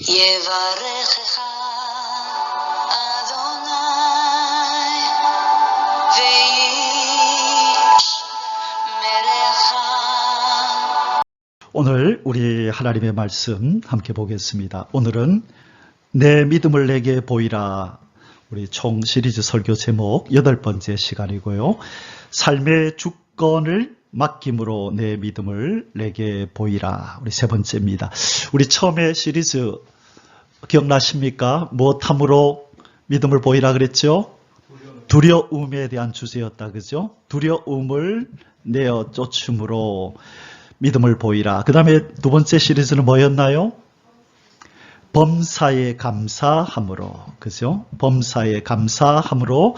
יברכך אדוני וישמרך. 오늘 우리 하나님의 말씀 함께 보겠습니다. 오늘은 내 믿음을 내게 보이라. 우리 총 시리즈 설교 제목 8번째 시간이고요. 삶의 주권을 맡김으로 내 믿음을 내게 보이라. 우리 3번째입니다. 우리 처음에 시리즈 기억나십니까? 무엇함으로 믿음을 보이라 그랬죠? 두려움에 대한 주제였다. 그죠? 두려움을 내어 쫓음으로 믿음을 보이라. 그 다음에 두 번째 시리즈는 뭐였나요? 범사에 감사함으로. 그죠? 범사에 감사함으로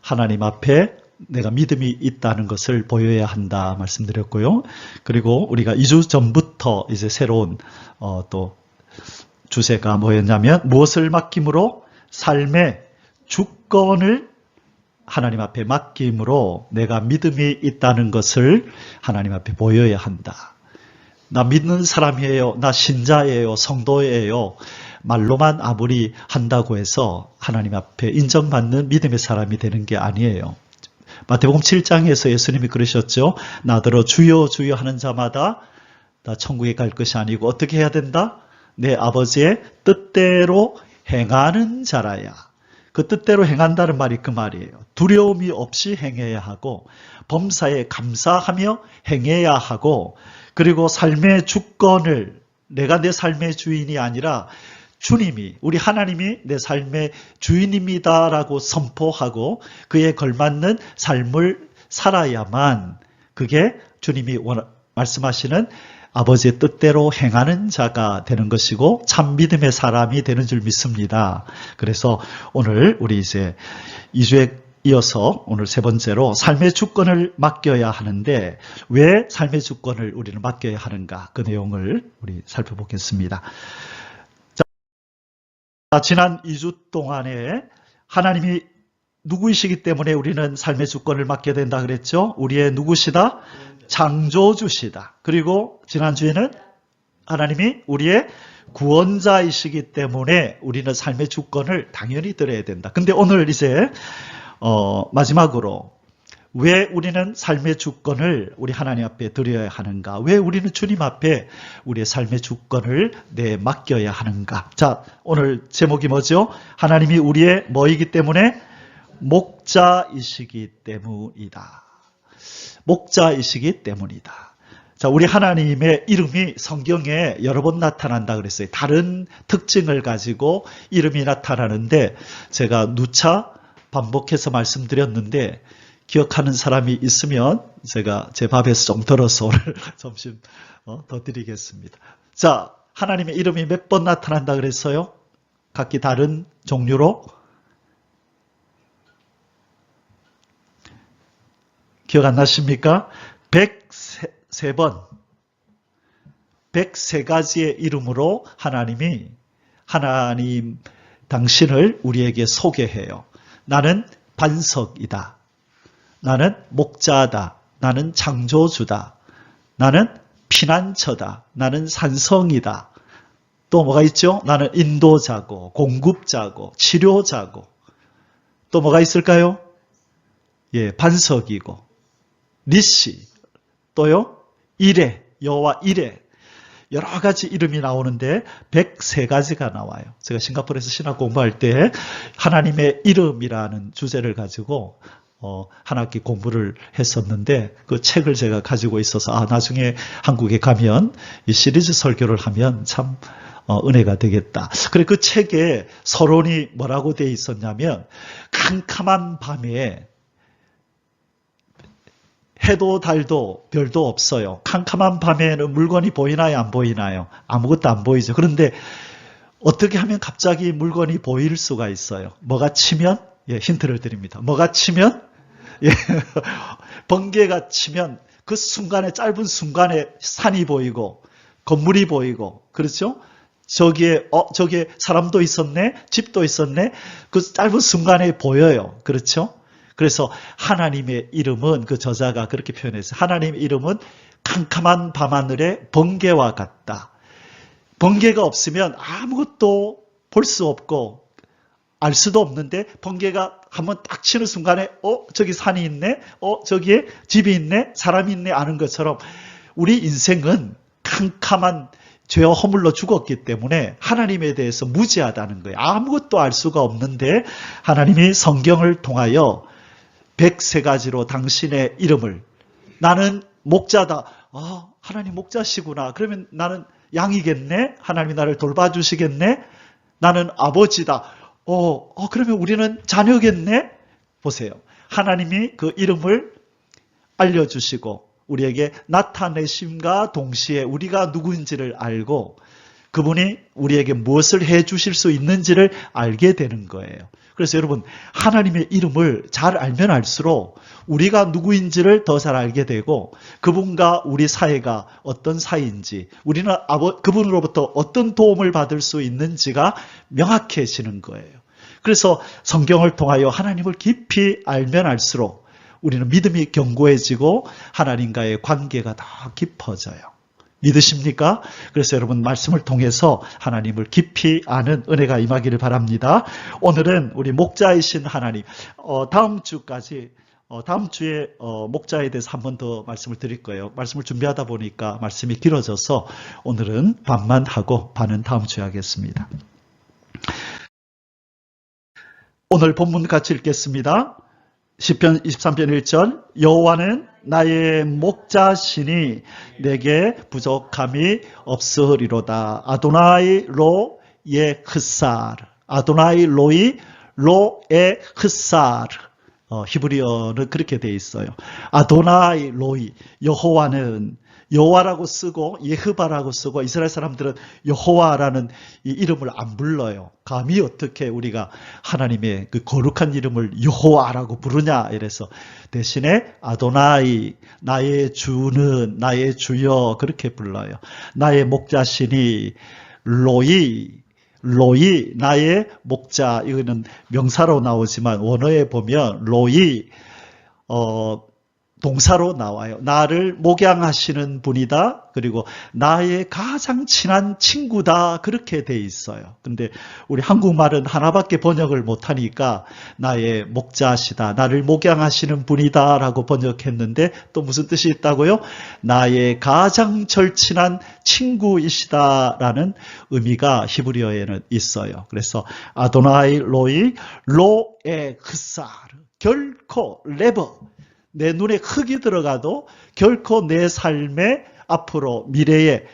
하나님 앞에 내가 믿음이 있다는 것을 보여야 한다 말씀드렸고요. 그리고 우리가 2주 전부터 이제 새로운 또 주제가 뭐였냐면 무엇을 맡김으로? 삶의 주권을 하나님 앞에 맡김으로 내가 믿음이 있다는 것을 하나님 앞에 보여야 한다. 나 믿는 사람이에요. 나 신자예요. 성도예요. 말로만 아무리 한다고 해서 하나님 앞에 인정받는 믿음의 사람이 되는 게 아니에요. 마태복음 7장에서 예수님이 그러셨죠. 나더러 주여 주여 하는 자마다 나 천국에 갈 것이 아니고 어떻게 해야 된다? 내 아버지의 뜻대로 행하는 자라야. 그 뜻대로 행한다는 말이 그 말이에요. 두려움이 없이 행해야 하고 범사에 감사하며 행해야 하고 그리고 삶의 주권을 내가 내 삶의 주인이 아니라 주님이 우리 하나님이 내 삶의 주인입니다라고 선포하고 그에 걸맞는 삶을 살아야만 그게 주님이 말씀하시는 아버지의 뜻대로 행하는 자가 되는 것이고 참 믿음의 사람이 되는 줄 믿습니다. 그래서 오늘 우리 이제 2주에 이어서 오늘 3번째로 삶의 주권을 맡겨야 하는데 왜 삶의 주권을 우리는 맡겨야 하는가 그 내용을 우리 살펴보겠습니다. 자, 지난 2주 동안에 하나님이 누구이시기 때문에 우리는 삶의 주권을 맡게 된다 그랬죠? 우리의 누구시다? 창조주시다. 그리고 지난주에는 하나님이 우리의 구원자이시기 때문에 우리는 삶의 주권을 당연히 들어야 된다. 근데 오늘 이제 마지막으로 왜 우리는 삶의 주권을 우리 하나님 앞에 드려야 하는가? 왜 우리는 주님 앞에 우리의 삶의 주권을 맡겨야 하는가? 자, 오늘 제목이 뭐죠? 하나님이 우리의 뭐이기 때문에? 목자이시기 때문이다. 목자이시기 때문이다. 자, 우리 하나님의 이름이 성경에 여러 번 나타난다 그랬어요. 다른 특징을 가지고 이름이 나타나는데 제가 누차 반복해서 말씀드렸는데 기억하는 사람이 있으면 제가 제 밥에서 좀 덜어서 오늘 점심 더 드리겠습니다. 자, 하나님의 이름이 몇 번 나타난다 그랬어요? 각기 다른 종류로? 기억 안 나십니까? 103번. 103가지의 이름으로 하나님 당신을 우리에게 소개해요. 나는 반석이다. 나는 목자다. 나는 창조주다. 나는 피난처다. 나는 산성이다. 또 뭐가 있죠? 나는 인도자고 공급자고 치료자고 또 뭐가 있을까요? 예, 반석이고 니시 또요 이레 여호와 이레 여러 가지 이름이 나오는데 103가지가 나와요. 제가 싱가포르에서 신학 공부할 때 하나님의 이름이라는 주제를 가지고 한 학기 공부를 했었는데 그 책을 제가 가지고 있어서 나중에 한국에 가면 이 시리즈 설교를 하면 참 은혜가 되겠다. 그래 그 책에 서론이 뭐라고 되어 있었냐면 캄캄한 밤에 해도 달도 별도 없어요. 캄캄한 밤에는 물건이 보이나요? 안 보이나요? 아무것도 안 보이죠. 그런데 어떻게 하면 갑자기 물건이 보일 수가 있어요. 뭐가 치면? 예, 힌트를 드립니다. 뭐가 치면? 예, 번개가 치면 그 순간에 짧은 순간에 산이 보이고 건물이 보이고 그렇죠? 저기에 사람도 있었네, 집도 있었네. 그 짧은 순간에 보여요. 그렇죠? 그래서 하나님의 이름은 그 저자가 그렇게 표현했어요. 하나님의 이름은 캄캄한 밤하늘의 번개와 같다. 번개가 없으면 아무것도 볼 수 없고 알 수도 없는데 번개가 한번 딱 치는 순간에 저기 산이 있네, 저기에 집이 있네, 사람이 있네 아는 것처럼 우리 인생은 캄캄한 죄와 허물로 죽었기 때문에 하나님에 대해서 무지하다는 거예요. 아무것도 알 수가 없는데 하나님이 성경을 통하여 103가지로 당신의 이름을, 나는 목자다. 하나님 목자시구나. 그러면 나는 양이겠네? 하나님이 나를 돌봐주시겠네? 나는 아버지다. 그러면 우리는 자녀겠네? 보세요. 하나님이 그 이름을 알려주시고 우리에게 나타내심과 동시에 우리가 누구인지를 알고 그분이 우리에게 무엇을 해 주실 수 있는지를 알게 되는 거예요. 그래서 여러분, 하나님의 이름을 잘 알면 알수록 우리가 누구인지를 더 잘 알게 되고 그분과 우리 사이가 어떤 사이인지, 우리는 그분으로부터 어떤 도움을 받을 수 있는지가 명확해지는 거예요. 그래서 성경을 통하여 하나님을 깊이 알면 알수록 우리는 믿음이 견고해지고 하나님과의 관계가 더 깊어져요. 믿으십니까? 그래서 여러분, 말씀을 통해서 하나님을 깊이 아는 은혜가 임하기를 바랍니다. 오늘은 우리 목자이신 하나님, 다음 주에 목자에 대해서 한 번 더 말씀을 드릴 거예요. 말씀을 준비하다 보니까 말씀이 길어져서 오늘은 반만 하고 반은 다음 주에 하겠습니다. 오늘 본문 같이 읽겠습니다. 시편 23편 1절, 여호와는 나의 목자시니 내게 부족함이 없으리로다. 아도나이 로에 흐사르, 아도나이 로이 로에 흐사르. 히브리어는 그렇게 되어 있어요. 아도나이 로이, 여호와라고 쓰고 예흐바라고 쓰고, 이스라엘 사람들은 여호와라는 이 이름을 안 불러요. 감히 어떻게 우리가 하나님의 그 거룩한 이름을 여호와라고 부르냐 이래서 대신에 아도나이, 나의 주는, 나의 주여, 그렇게 불러요. 나의 목자시니 로이, 나의 목자. 이거는 명사로 나오지만 원어에 보면 로이 동사로 나와요. 나를 목양하시는 분이다. 그리고 나의 가장 친한 친구다. 그렇게 돼 있어요. 근데 우리 한국말은 하나밖에 번역을 못하니까 나의 목자시다, 나를 목양하시는 분이다 라고 번역했는데, 또 무슨 뜻이 있다고요? 나의 가장 절친한 친구이시다 라는 의미가 히브리어에는 있어요. 그래서 아도나이 로이 로에 흐사르, 결코 네버, 내 눈에 흙이 들어가도 결코 내 삶에 앞으로 미래에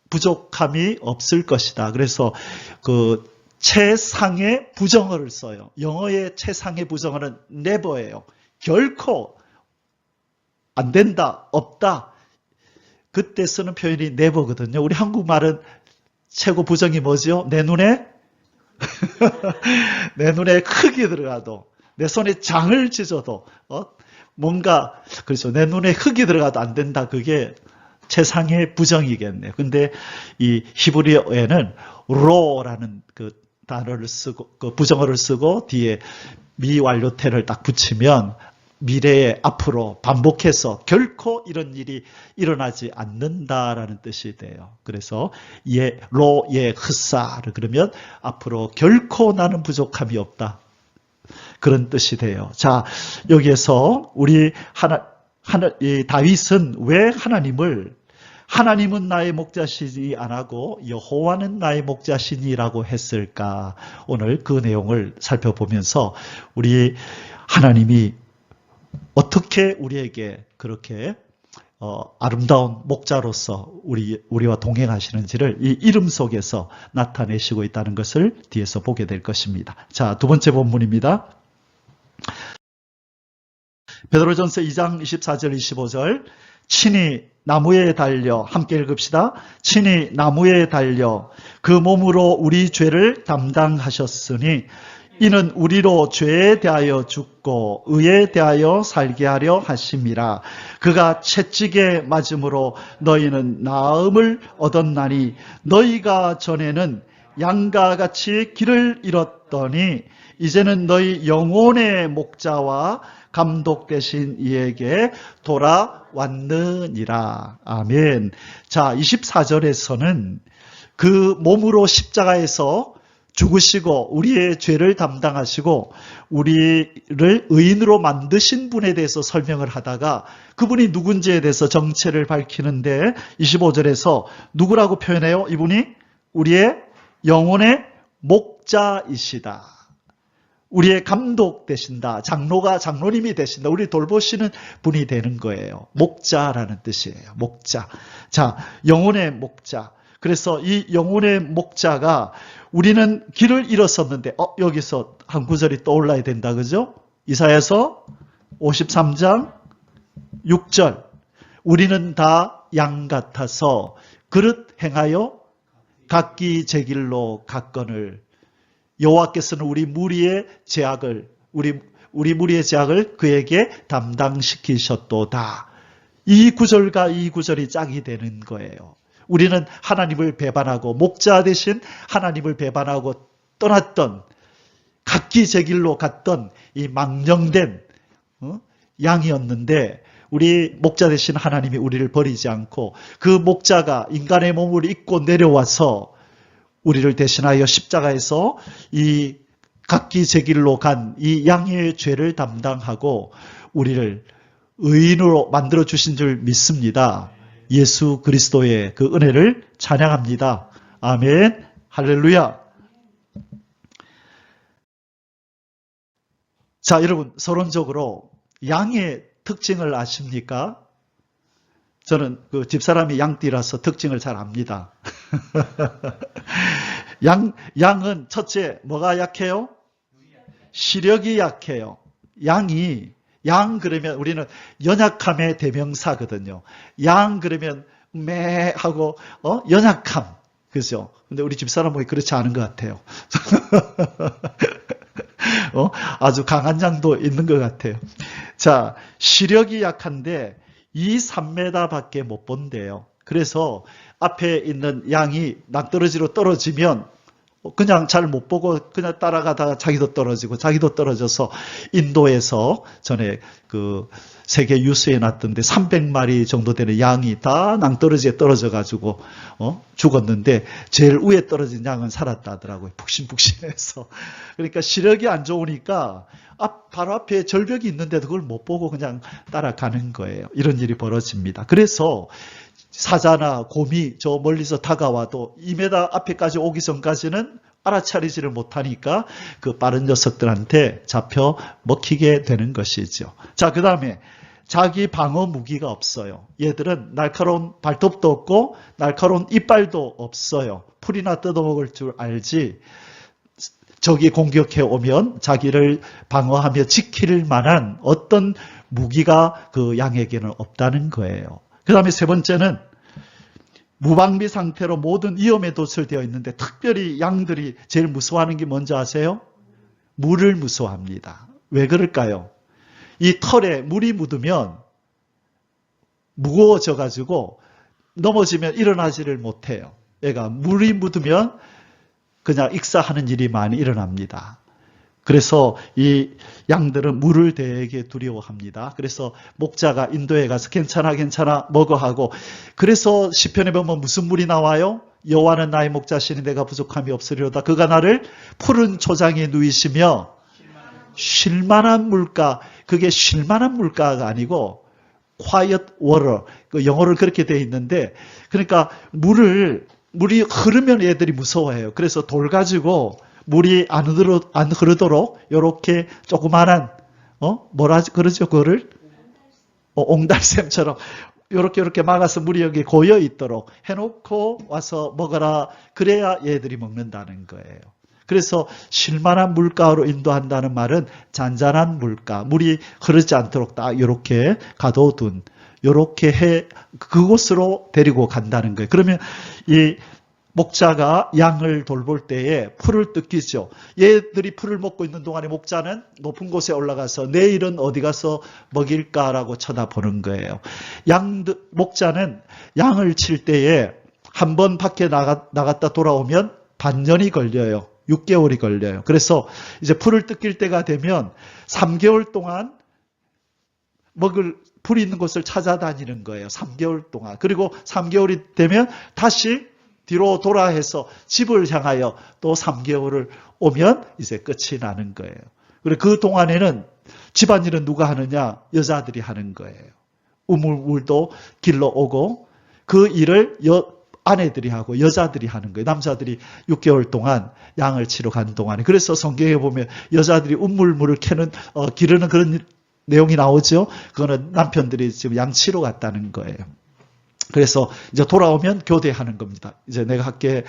부족함이 없을 것이다. 그래서 그 최상의 부정어를 써요. 영어의 최상의 부정어는 never예요. 결코 안 된다, 없다. 그때 쓰는 표현이 never거든요. 우리 한국말은 최고 부정이 뭐죠? 내 눈에 내 눈에 흙이 들어가도, 내 손에 장을 찢어도 뭔가, 그렇죠. 내 눈에 흙이 들어가도 안 된다. 그게 최상의 부정이겠네요. 근데 이 히브리어에는 로라는 그 단어를 쓰고, 그 부정어를 쓰고 뒤에 미완료태를 딱 붙이면 미래에 앞으로 반복해서 결코 이런 일이 일어나지 않는다라는 뜻이 돼요. 그래서 로예 흐사르, 그러면 앞으로 결코 나는 부족함이 없다. 그런 뜻이 돼요. 자, 여기에서 우리 다윗은 왜 하나님은 나의 목자시니 안 하고 여호와는 나의 목자시니라고 했을까? 오늘 그 내용을 살펴보면서 우리 하나님이 어떻게 우리에게 그렇게 아름다운 목자로서 우리와 동행하시는지를 이 이름 속에서 나타내시고 있다는 것을 뒤에서 보게 될 것입니다. 자, 두 번째 본문입니다. 베드로전서 2장 24절 25절, 친히 나무에 달려, 함께 읽읍시다. 친히 나무에 달려 그 몸으로 우리 죄를 담당하셨으니 이는 우리로 죄에 대하여 죽고 의에 대하여 살게 하려 하심이라. 그가 채찍에 맞음으로 너희는 나음을 얻었나니 너희가 전에는 양과 같이 길을 잃었더니 이제는 너희 영혼의 목자와 감독 되신 이에게 돌아왔느니라. 아멘. 자, 24절에서는 그 몸으로 십자가에서 죽으시고 우리의 죄를 담당하시고 우리를 의인으로 만드신 분에 대해서 설명을 하다가 그분이 누군지에 대해서 정체를 밝히는데 25절에서 누구라고 표현해요? 이분이 우리의 영혼의 목자이시다. 우리의 감독 되신다. 장로님이 되신다. 우리 돌보시는 분이 되는 거예요. 목자라는 뜻이에요. 목자. 자, 영혼의 목자. 그래서 이 영혼의 목자가 우리는 길을 잃었었는데 여기서 한 구절이 떠올라야 된다. 그죠? 이사야서 53장 6절. 우리는 다 양 같아서 그릇 행하여 각기 제 길로 갔거늘 여호와께서는 우리 무리의 죄악을 그에게 담당시키셨도다. 이 구절과 이 구절이 짝이 되는 거예요. 우리는 하나님을 배반하고 목자 대신 하나님을 배반하고 떠났던 각기 제 길로 갔던 이 망령된 양이었는데 우리 목자 대신 하나님이 우리를 버리지 않고 그 목자가 인간의 몸을 입고 내려와서 우리를 대신하여 십자가에서 이 각기 제 길로 간 이 양의 죄를 담당하고 우리를 의인으로 만들어 주신 줄 믿습니다. 예수 그리스도의 그 은혜를 찬양합니다. 아멘. 할렐루야. 자, 여러분 서론적으로 양의 특징을 아십니까? 저는 그 집사람이 양띠라서 특징을 잘 압니다. 양은 첫째 뭐가 약해요? 시력이 약해요. 양 그러면 우리는 연약함의 대명사거든요. 양 그러면 매 하고 연약함. 그죠? 근데 우리 집사람 보기 그렇지 않은 것 같아요. 아주 강한 양도 있는 것 같아요. 자, 시력이 약한데 2, 3m밖에 못 본대요. 그래서 앞에 있는 양이 낭떠러지로 떨어지면 그냥 잘 못 보고 그냥 따라가다가 자기도 떨어져서 인도에서 전에 그 세계 유수에 놨던데 300마리 정도 되는 양이 다 낭떠러지에 떨어져 가지고 죽었는데 제일 위에 떨어진 양은 살았다 하더라고요. 푹신푹신해서. 그러니까 시력이 안 좋으니까 바로 앞에 절벽이 있는데도 그걸 못 보고 그냥 따라가는 거예요. 이런 일이 벌어집니다. 그래서 사자나 곰이 저 멀리서 다가와도 2m 앞에까지 오기 전까지는 알아차리지를 못하니까 그 빠른 녀석들한테 잡혀 먹히게 되는 것이죠. 자, 그 다음에 자기 방어 무기가 없어요. 얘들은 날카로운 발톱도 없고 날카로운 이빨도 없어요. 풀이나 뜯어먹을 줄 알지 적이 공격해 오면 자기를 방어하며 지킬 만한 어떤 무기가 그 양에게는 없다는 거예요. 그 다음에 세 번째는 무방비 상태로 모든 위험에 노출되어 있는데 특별히 양들이 제일 무서워하는 게 뭔지 아세요? 물을 무서워합니다. 왜 그럴까요? 이 털에 물이 묻으면 무거워져 가지고 넘어지면 일어나지를 못해요. 얘가 물이 묻으면 그냥 익사하는 일이 많이 일어납니다. 그래서 이 양들은 물을 되게 두려워합니다. 그래서 목자가 인도에 가서 괜찮아 먹어 하고 그래서 시편에 보면 무슨 물이 나와요? 여호와는 나의 목자시니 내가 부족함이 없으리로다. 그가 나를 푸른 초장에 누이시며 쉴만한 물가. 그게 쉴만한 물가가 아니고 quiet water. 그 영어로 그렇게 되어 있는데 그러니까 물이 흐르면 애들이 무서워해요. 그래서 돌 가지고 물이 안 흐르도록 이렇게 조그만한 뭐라 그러죠 그거를 옹달샘처럼 이렇게 막아서 물이 여기 고여 있도록 해놓고 와서 먹어라. 그래야 얘들이 먹는다는 거예요. 그래서 쉴만한 물가로 인도한다는 말은 잔잔한 물가, 물이 흐르지 않도록 딱 이렇게 가둬둔 이렇게 그곳으로 데리고 간다는 거예요. 그러면 이 목자가 양을 돌볼 때에 풀을 뜯기죠. 얘들이 풀을 먹고 있는 동안에 목자는 높은 곳에 올라가서 내일은 어디 가서 먹일까라고 쳐다보는 거예요. 목자는 양을 칠 때에 한 번 밖에 나갔다 돌아오면 반년이 걸려요. 6개월이 걸려요. 그래서 이제 풀을 뜯길 때가 되면 3개월 동안 먹을 풀이 있는 곳을 찾아다니는 거예요. 3개월 동안. 그리고 3개월이 되면 다시 뒤로 돌아해서 집을 향하여 또 3개월을 오면 이제 끝이 나는 거예요. 그리고 그 동안에는 집안일은 누가 하느냐? 여자들이 하는 거예요. 우물물도 길러 오고 그 일을 아내들이 하고 여자들이 하는 거예요. 남자들이 6개월 동안 양을 치러 간 동안에. 그래서 성경에 보면 여자들이 우물물을 기르는 그런 내용이 나오죠. 그거는 남편들이 지금 양 치러 갔다는 거예요. 그래서 이제 돌아오면 교대하는 겁니다. 이제 내가 할게,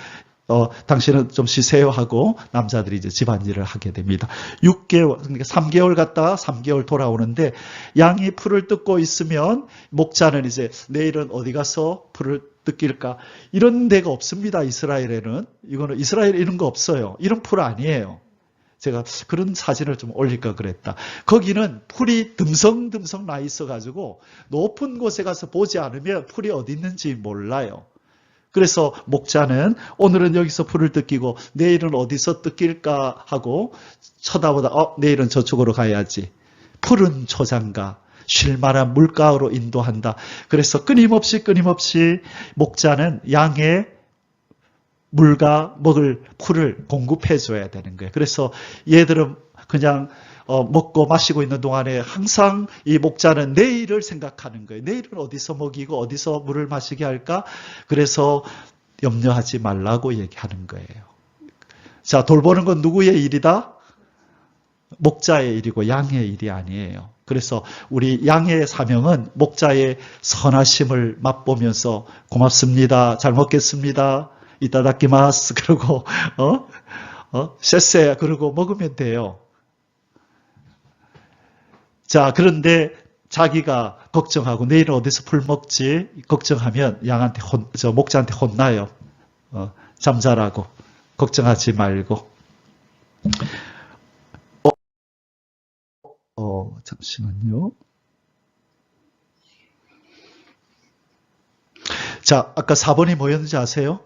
당신은 좀 쉬세요 하고 남자들이 이제 집안일을 하게 됩니다. 6개월, 그러니까 3개월 갔다가 3개월 돌아오는데 양이 풀을 뜯고 있으면 목자는 이제 내일은 어디 가서 풀을 뜯길까? 이런 데가 없습니다. 이스라엘에는. 이거는 이스라엘에 이런 거 없어요. 이런 풀 아니에요. 제가 그런 사진을 좀 올릴까 그랬다. 거기는 풀이 듬성듬성 나 있어가지고 높은 곳에 가서 보지 않으면 풀이 어디 있는지 몰라요. 그래서 목자는 오늘은 여기서 풀을 뜯기고 내일은 어디서 뜯길까 하고 쳐다보다 내일은 저쪽으로 가야지. 푸른 초장가 쉴 만한 물가로 인도한다. 그래서 끊임없이 목자는 양의 물과 먹을 풀을 공급해 줘야 되는 거예요. 그래서 얘들은 그냥 먹고 마시고 있는 동안에 항상 이 목자는 내일을 생각하는 거예요. 내일은 어디서 먹이고 어디서 물을 마시게 할까? 그래서 염려하지 말라고 얘기하는 거예요. 자, 돌보는 건 누구의 일이다? 목자의 일이고 양의 일이 아니에요. 그래서 우리 양의 사명은 목자의 선하심을 맛보면서 고맙습니다. 잘 먹겠습니다. 이따다키마스. 그러고 쎄쎄 그러고 먹으면 돼요. 자, 그런데 자기가 걱정하고 내일은 어디서 풀 먹지 걱정하면 양한테 목자한테 혼나요. 잠자라고. 걱정하지 말고. 잠시만요. 자, 아까 4번이 뭐였는지 아세요?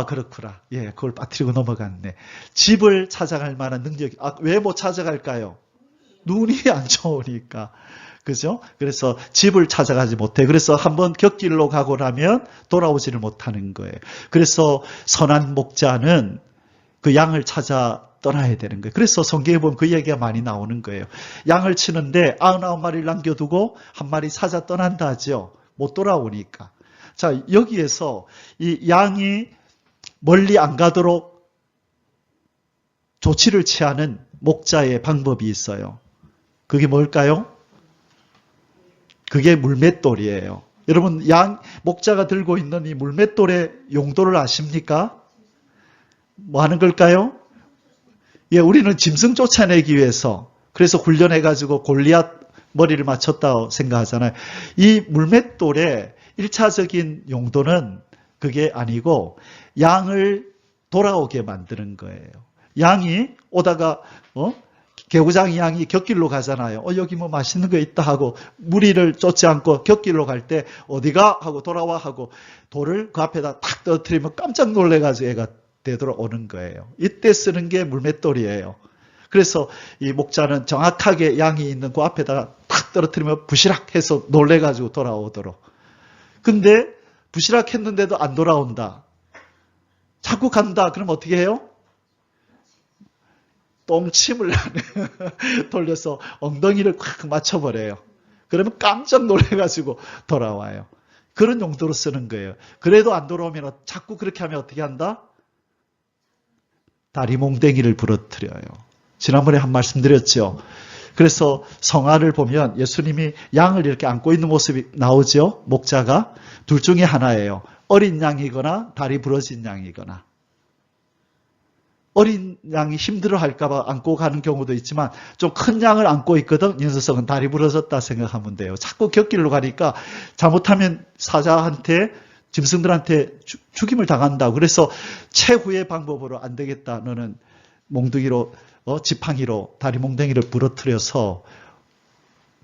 그렇구나. 예, 그걸 빠뜨리고 넘어갔네. 집을 찾아갈 만한 능력이, 왜 못 찾아갈까요? 눈이 안 좋으니까. 그죠? 그래서 집을 찾아가지 못해. 그래서 한번 곁길로 가고 나면 돌아오지를 못하는 거예요. 그래서 선한 목자는 그 양을 찾아 떠나야 되는 거예요. 그래서 성경에 보면 그 얘기가 많이 나오는 거예요. 양을 치는데 99마리를 남겨두고 한 마리 찾아 떠난다 하죠. 못 돌아오니까. 자, 여기에서 이 양이 멀리 안 가도록 조치를 취하는 목자의 방법이 있어요. 그게 뭘까요? 그게 물맷돌이에요. 여러분, 목자가 들고 있는 이 물맷돌의 용도를 아십니까? 뭐 하는 걸까요? 예, 우리는 짐승 쫓아내기 위해서, 그래서 훈련해가지고 골리앗 머리를 맞췄다고 생각하잖아요. 이 물맷돌의 1차적인 용도는 그게 아니고 양을 돌아오게 만드는 거예요. 양이 오다가 개구장 양이 곁길로 가잖아요. 여기 뭐 맛있는 거 있다 하고 무리를 쫓지 않고 곁길로 갈 때 어디가 하고 돌아와 하고 돌을 그 앞에다 탁 떨어뜨리면 깜짝 놀래가지고 애가 되돌아오는 거예요. 이때 쓰는 게 물맷돌이에요. 그래서 이 목자는 정확하게 양이 있는 그 앞에다가 탁 떨어뜨리면 부시락 해서 놀래가지고 돌아오도록. 근데 부시락 했는데도 안 돌아온다. 자꾸 간다. 그럼 어떻게 해요? 똥침을 돌려서 엉덩이를 콱 맞춰버려요. 그러면 깜짝 놀래가지고 돌아와요. 그런 용도로 쓰는 거예요. 그래도 안 돌아오면 자꾸 그렇게 하면 어떻게 한다? 다리 몽댕이를 부러뜨려요. 지난번에 한 말씀 드렸죠. 그래서 성화를 보면 예수님이 양을 이렇게 안고 있는 모습이 나오죠. 목자가 둘 중에 하나예요. 어린 양이거나 다리 부러진 양이거나. 어린 양이 힘들어할까 봐 안고 가는 경우도 있지만 좀 큰 양을 안고 있거든. 이 녀석은 다리 부러졌다 생각하면 돼요. 자꾸 곁길로 가니까 잘못하면 사자한테 짐승들한테 죽임을 당한다고. 그래서 최후의 방법으로 안 되겠다. 너는 몽둥이로 지팡이로 다리 몽둥이를 부러뜨려서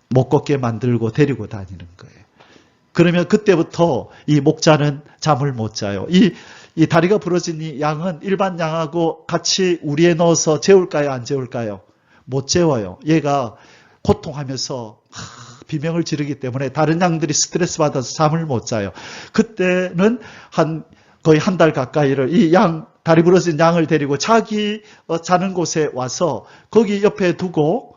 못 걷게 만들고 데리고 다니는 거예요. 그러면 그때부터 이 목자는 잠을 못 자요. 이 다리가 부러진 이 양은 일반 양하고 같이 우리에 넣어서 재울까요? 안 재울까요? 못 재워요. 얘가 고통하면서 비명을 지르기 때문에 다른 양들이 스트레스 받아서 잠을 못 자요. 그때는 거의 한 달 가까이를 이 다리 부러진 양을 데리고 자기 자는 곳에 와서 거기 옆에 두고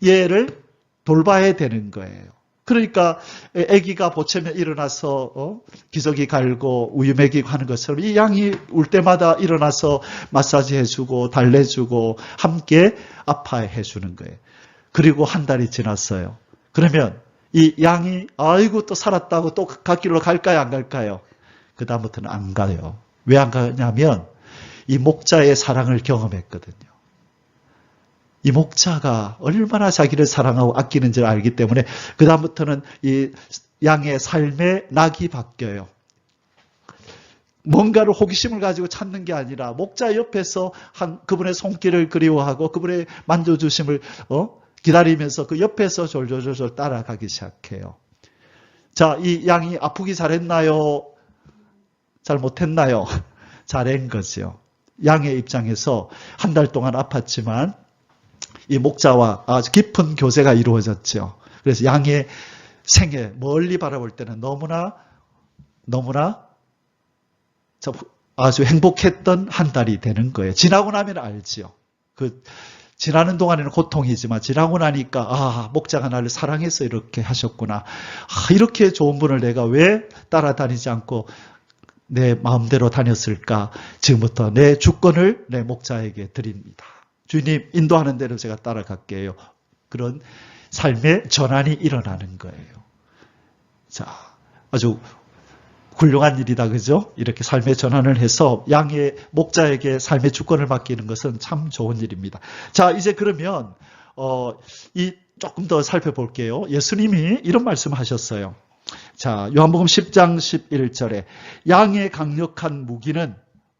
얘를 돌봐야 되는 거예요. 그러니까 아기가 보채면 일어나서 기저귀 갈고 우유 먹이고 하는 것처럼 이 양이 울 때마다 일어나서 마사지 해주고 달래주고 함께 아파해 주는 거예요. 그리고 한 달이 지났어요. 그러면 이 양이 아이고 또 살았다고 또 갓길로 갈까요, 안 갈까요? 그 다음부터는 안 가요. 왜 안 가냐면 이 목자의 사랑을 경험했거든요. 이 목자가 얼마나 자기를 사랑하고 아끼는지를 알기 때문에 그 다음부터는 이 양의 삶의 낙이 바뀌어요. 뭔가를 호기심을 가지고 찾는 게 아니라 목자 옆에서 그분의 손길을 그리워하고 그분의 만져주심을 기다리면서 그 옆에서 졸졸졸 따라가기 시작해요. 자, 이 양이 아프기 잘했나요? 잘 못했나요? 잘한 거죠. 양의 입장에서 한 달 동안 아팠지만 이 목자와 아주 깊은 교제가 이루어졌죠. 그래서 양의 생애 멀리 바라볼 때는 너무나 아주 행복했던 한 달이 되는 거예요. 지나고 나면 알지요. 지나는 동안에는 고통이지만 지나고 나니까 목자가 나를 사랑해서 이렇게 하셨구나. 이렇게 좋은 분을 내가 왜 따라다니지 않고 내 마음대로 다녔을까? 지금부터 내 주권을 내 목자에게 드립니다. 주님 인도하는 대로 제가 따라갈게요. 그런 삶의 전환이 일어나는 거예요. 자, 아주 훌륭한 일이다, 그죠? 이렇게 삶의 전환을 해서 양의 목자에게 삶의 주권을 맡기는 것은 참 좋은 일입니다. 자, 이제 그러면 조금 더 살펴볼게요. 예수님이 이런 말씀하셨어요. 자, 요한복음 10장 11절에 양의 강력한 무기는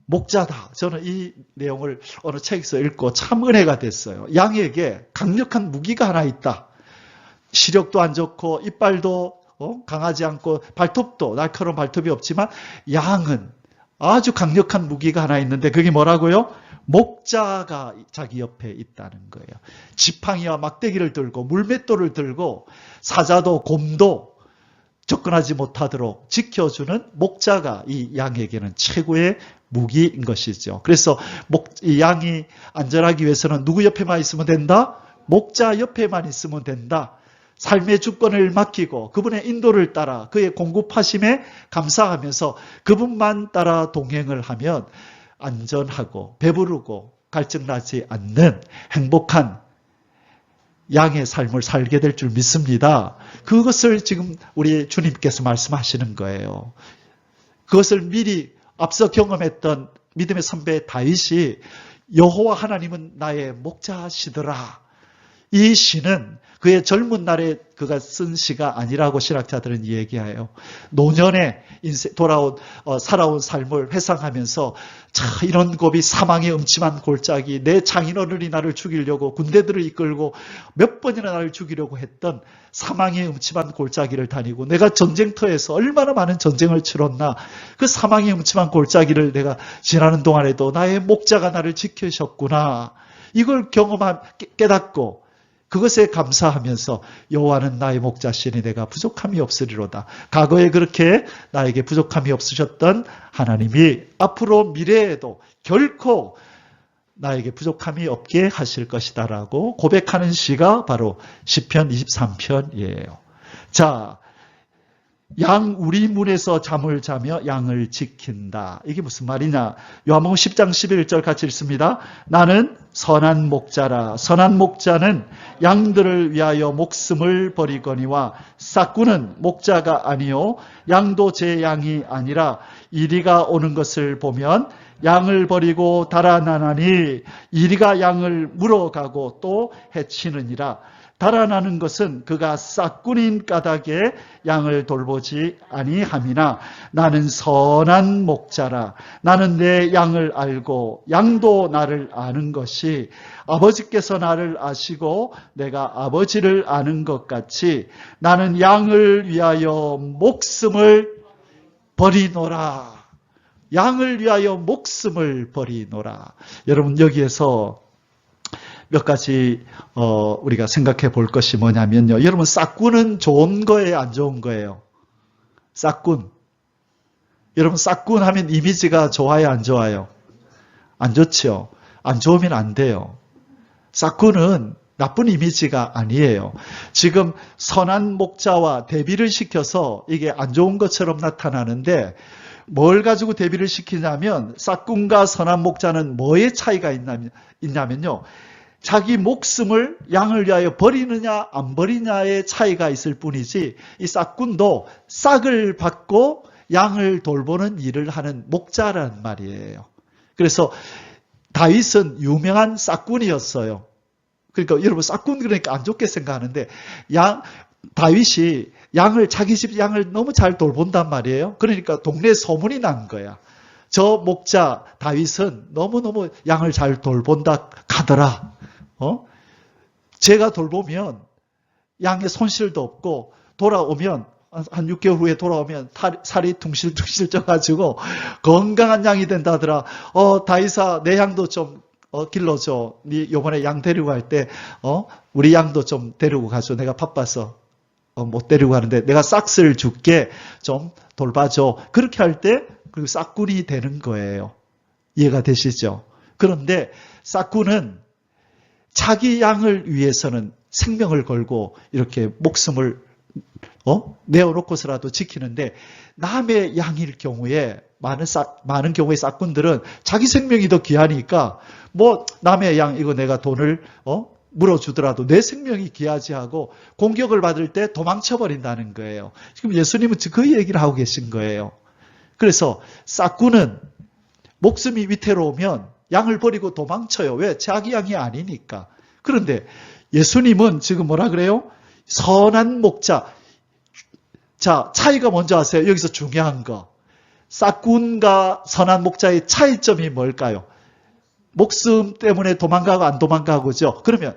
목자다. 저는 이 내용을 어느 책에서 읽고 참 은혜가 됐어요. 양에게 강력한 무기가 하나 있다. 시력도 안 좋고 이빨도 강하지 않고 발톱도 날카로운 발톱이 없지만 양은 아주 강력한 무기가 하나 있는데 그게 뭐라고요? 목자가 자기 옆에 있다는 거예요. 지팡이와 막대기를 들고 물맷돌을 들고 사자도 곰도 접근하지 못하도록 지켜주는 목자가 이 양에게는 최고의 무기인 것이죠. 그래서 이 양이 안전하기 위해서는 누구 옆에만 있으면 된다? 목자 옆에만 있으면 된다. 삶의 주권을 맡기고 그분의 인도를 따라 그의 공급하심에 감사하면서 그분만 따라 동행을 하면 안전하고 배부르고 갈증나지 않는 행복한 양의 삶을 살게 될 줄 믿습니다. 그것을 지금 우리 주님께서 말씀하시는 거예요. 그것을 미리 앞서 경험했던 믿음의 선배 다윗이 여호와 하나님은 나의 목자시더라. 이 시는 그의 젊은 날에 그가 쓴 시가 아니라고 신학자들은 얘기해요. 노년에 살아온 삶을 회상하면서 이런 고비 사망의 음침한 골짜기 내 장인어른이 나를 죽이려고 군대들을 이끌고 몇 번이나 나를 죽이려고 했던 사망의 음침한 골짜기를 다니고 내가 전쟁터에서 얼마나 많은 전쟁을 치렀나 그 사망의 음침한 골짜기를 내가 지나는 동안에도 나의 목자가 나를 지키셨구나. 이걸 깨닫고 그것에 감사하면서 여호와는 나의 목자시니 내가 부족함이 없으리로다. 과거에 그렇게 나에게 부족함이 없으셨던 하나님이 앞으로 미래에도 결코 나에게 부족함이 없게 하실 것이다라고 고백하는 시가 바로 시편 23편이에요. 자, 양 우리 문에서 잠을 자며 양을 지킨다. 이게 무슨 말이냐? 요한복음 10장 11절 같이 읽습니다. 나는 선한 목자라. 선한 목자는 양들을 위하여 목숨을 버리거니와 싹구는 목자가 아니요 양도 제 양이 아니라 이리가 오는 것을 보면 양을 버리고 달아나나니 이리가 양을 물어가고 또 해치느니라. 달아나는 것은 그가 싹군인 까닭에 양을 돌보지 아니함이나 나는 선한 목자라. 나는 내 양을 알고 양도 나를 아는 것이 아버지께서 나를 아시고 내가 아버지를 아는 것 같이 나는 양을 위하여 목숨을 버리노라. 양을 위하여 목숨을 버리노라. 여러분 여기에서 몇 가지 우리가 생각해 볼 것이 뭐냐면요. 여러분, 싹군은 좋은 거예요, 안 좋은 거예요? 싹군. 여러분, 싹군 하면 이미지가 좋아요, 안 좋아요? 안 좋죠. 안 좋으면 안 돼요. 싹군은 나쁜 이미지가 아니에요. 지금 선한 목자와 대비를 시켜서 이게 안 좋은 것처럼 나타나는데, 뭘 가지고 대비를 시키냐면 싹군과 선한 목자는 뭐의 차이가 있냐면요. 자기 목숨을 양을 위하여 버리느냐 안 버리냐의 차이가 있을 뿐이지, 이 싹군도 싹을 받고 양을 돌보는 일을 하는 목자란 말이에요. 그래서 다윗은 유명한 싹군이었어요. 그러니까 여러분, 싹군 그러니까 안 좋게 생각하는데, 다윗이 자기 집 양을 너무 잘 돌본단 말이에요. 그러니까 동네에 소문이 난 거야. 저 목자 다윗은 너무너무 양을 잘 돌본다 가더라. 제가 돌보면 양의 손실도 없고, 돌아오면 한 6개월 후에 돌아오면 살이 둥실둥실 쪄가지고 건강한 양이 된다더라. 다윗아, 내 양도 좀 길러줘. 네 요번에 양 데리고 갈 때 우리 양도 좀 데리고 가줘. 내가 바빠서 못 데리고 가는데 내가 싹스를 줄게. 좀 돌봐줘. 그렇게 할 때 그리고 싹군이 되는 거예요. 이해가 되시죠? 그런데 싹군은 자기 양을 위해서는 생명을 걸고 이렇게 목숨을 내어놓고서라도 지키는데, 남의 양일 경우에 많은 경우에 싹군들은 자기 생명이 더 귀하니까 뭐 남의 양 이거 내가 돈을 물어주더라도 내 생명이 귀하지 하고 공격을 받을 때 도망쳐 버린다는 거예요. 지금 예수님은 그 얘기를 하고 계신 거예요. 그래서 싹군은 목숨이 위태로우면 양을 버리고 도망쳐요. 왜? 자기 양이 아니니까. 그런데 예수님은 지금 뭐라 그래요? 선한 목자. 자, 차이가 뭔지 아세요? 여기서 중요한 거. 싹군과 선한 목자의 차이점이 뭘까요? 목숨 때문에 도망가고 안 도망가고죠. 그러면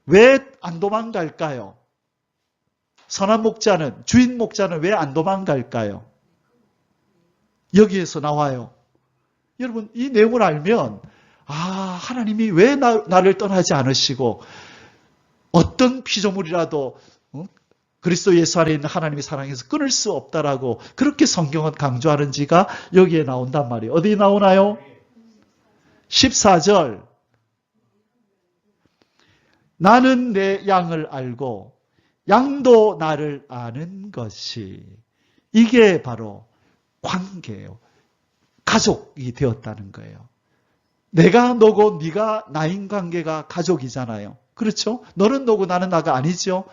왜 안 도망갈까요? 선한 목자는, 주인 목자는 왜 안 도망갈까요? 여기에서 나와요. 여러분, 이 내용을 알면 하나님이 왜 나를 떠나지 않으시고 어떤 피조물이라도 그리스도 예수 안에 있는 하나님의 사랑에서 끊을 수 없다라고 그렇게 성경은 강조하는지가 여기에 나온단 말이에요. 어디 나오나요? 14절. 나는 내 양을 알고 양도 나를 아는 것이, 이게 바로 관계예요. 가족이 되었다는 거예요. 내가 너고 네가 나인 관계가 가족이잖아요. 그렇죠? 너는 너고 나는 나가 아니죠.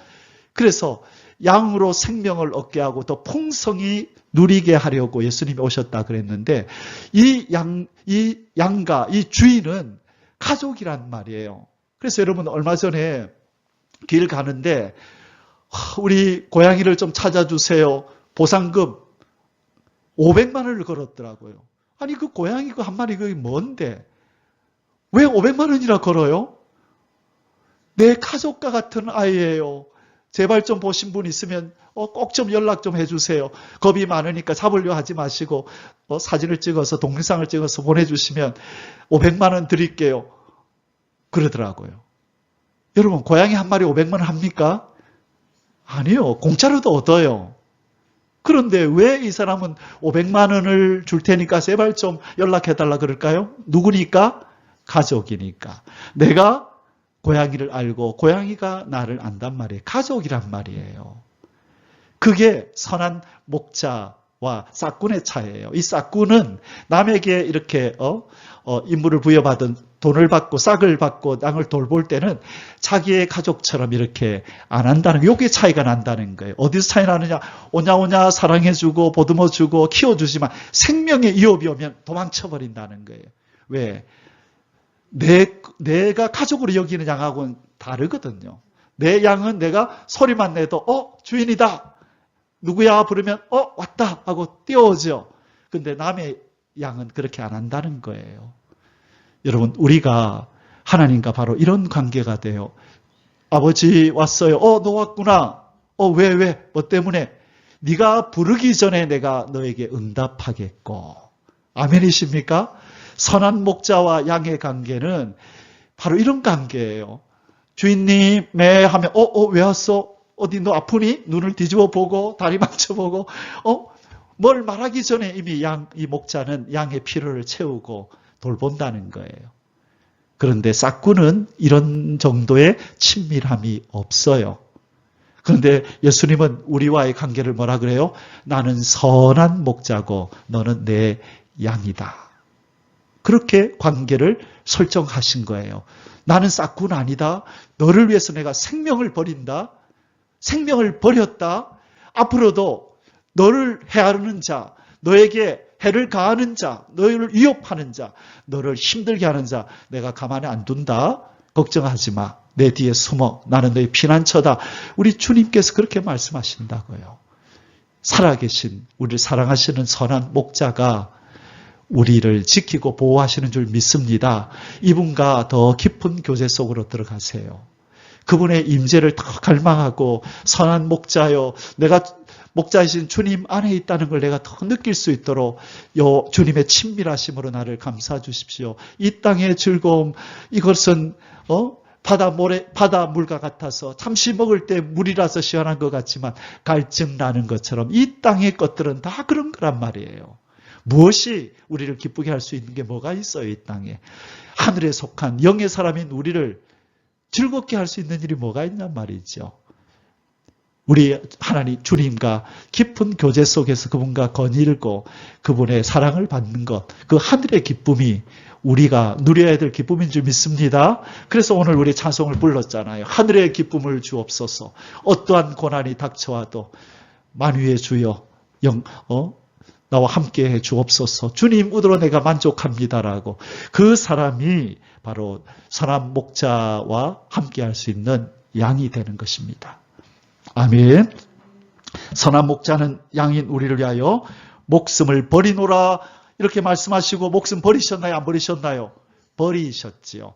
그래서 양으로 생명을 얻게 하고 더 풍성히 누리게 하려고 예수님이 오셨다 그랬는데, 이 양과 이 주인은 가족이란 말이에요. 그래서 여러분, 얼마 전에 길 가는데 우리 고양이를 좀 찾아주세요. 보상금 500만 원을 걸었더라고요. 아니, 그 고양이 그 한 마리 그게 뭔데? 왜 500만 원이나 걸어요? 내 가족과 같은 아이예요. 제발 좀 보신 분 있으면 꼭 좀 연락 좀 해주세요. 겁이 많으니까 잡으려 하지 마시고 사진을 찍어서 동영상을 찍어서 보내주시면 500만 원 드릴게요. 그러더라고요. 여러분, 고양이 한 마리 500만 원 합니까? 아니요. 공짜로도 얻어요. 그런데 왜 이 사람은 500만 원을 줄 테니까 제발 좀 연락해달라 그럴까요? 누구니까? 가족이니까. 내가 고양이를 알고 고양이가 나를 안단 말이에요. 가족이란 말이에요. 그게 선한 목자와 싹군의 차이예요. 이 싹군은 남에게 이렇게 임무를 부여받은 돈을 받고 싹을 받고 양을 돌볼 때는 자기의 가족처럼 이렇게 안 한다는 거예요. 여기에 차이가 난다는 거예요. 어디서 차이 나느냐? 오냐오냐 사랑해주고 보듬어주고 키워주지만 생명의 위협이 오면 도망쳐버린다는 거예요. 왜? 내가 가족으로 여기는 양하고는 다르거든요. 내 양은 내가 소리만 내도 주인이다. 누구야 부르면 왔다 하고 뛰어오죠. 근데 남의 양은 그렇게 안 한다는 거예요. 여러분, 우리가 하나님과 바로 이런 관계가 돼요. 아버지 왔어요. 너 왔구나. 왜? 뭐 때문에? 네가 부르기 전에 내가 너에게 응답하겠고. 아멘이십니까? 선한 목자와 양의 관계는 바로 이런 관계예요. 주인님, 매 하면, 왜 왔어? 어디 너 아프니? 눈을 뒤집어 보고, 다리 만져보고, 뭘 말하기 전에 이미 이 목자는 양의 필요를 채우고 돌본다는 거예요. 그런데 싹구는 이런 정도의 친밀함이 없어요. 그런데 예수님은 우리와의 관계를 뭐라 그래요? 나는 선한 목자고 너는 내 양이다. 그렇게 관계를 설정하신 거예요. 나는 싹군 아니다. 너를 위해서 내가 생명을 버린다. 생명을 버렸다. 앞으로도 너를 해하는 자, 너에게 해를 가하는 자, 너를 위협하는 자, 너를 힘들게 하는 자 내가 가만히 안 둔다. 걱정하지 마. 내 뒤에 숨어. 나는 너의 피난처다. 우리 주님께서 그렇게 말씀하신다고요. 살아계신 우리를 사랑하시는 선한 목자가 우리를 지키고 보호하시는 줄 믿습니다. 이분과 더 깊은 교제 속으로 들어가세요. 그분의 임재를 더 갈망하고 선한 목자요. 내가 목자이신 주님 안에 있다는 걸 내가 더 느낄 수 있도록 주님의 친밀하심으로 나를 감싸 주십시오. 이 땅의 즐거움 이것은 바다 물과 같아서 잠시 먹을 때 물이라서 시원한 것 같지만 갈증 나는 것처럼 이 땅의 것들은 다 그런 거란 말이에요. 무엇이 우리를 기쁘게 할 수 있는 게 뭐가 있어요, 이 땅에. 하늘에 속한 영의 사람인 우리를 즐겁게 할 수 있는 일이 뭐가 있냔 말이죠. 우리 하나님 주님과 깊은 교제 속에서 그분과 거닐고 그분의 사랑을 받는 것, 그 하늘의 기쁨이 우리가 누려야 될 기쁨인 줄 믿습니다. 그래서 오늘 우리 찬송을 불렀잖아요. 하늘의 기쁨을 주옵소서. 어떠한 고난이 닥쳐와도 만유의 주여 나와 함께해 주옵소서. 주님 으로 내가 만족합니다라고. 그 사람이 바로 선한 목자와 함께할 수 있는 양이 되는 것입니다. 아멘. 선한 목자는 양인 우리를 위하여 목숨을 버리노라 이렇게 말씀하시고 목숨 버리셨나요? 안 버리셨나요? 버리셨지요.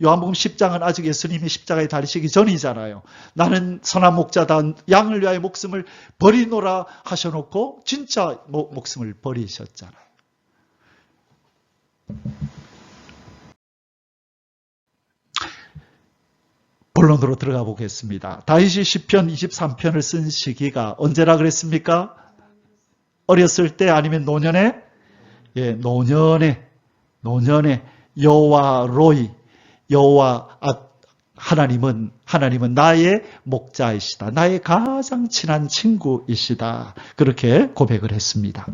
요한복음 10장은 아직 예수님이 십자가에 달리시기 전이잖아요. 나는 선한 목자다. 양을 위하여 목숨을 버리노라 하셔놓고 진짜 목숨을 버리셨잖아요. 본론으로 들어가 보겠습니다. 다윗이 시편 23편을 쓴 시기가 언제라 그랬습니까? 어렸을 때 아니면 노년에? 예, 노년에 여호와 로이 여호와 하나님은 나의 목자이시다. 나의 가장 친한 친구이시다. 그렇게 고백을 했습니다.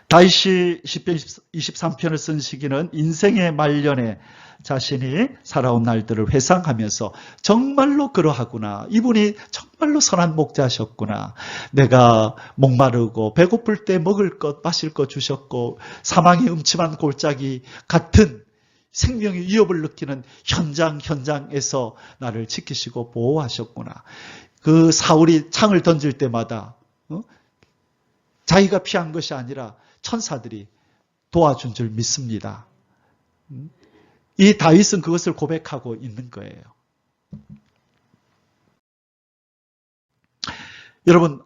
다윗이 시편 23편을 쓴 시기는 인생의 말년에 자신이 살아온 날들을 회상하면서 정말로 그러하구나. 이분이 정말로 선한 목자셨구나. 내가 목마르고 배고플 때 먹을 것 마실 것 주셨고 사망의 음침한 골짜기 같은 생명의 위협을 느끼는 현장에서 나를 지키시고 보호하셨구나. 그 사울이 창을 던질 때마다 자기가 피한 것이 아니라 천사들이 도와준 줄 믿습니다. 이 다윗은 그것을 고백하고 있는 거예요. 여러분,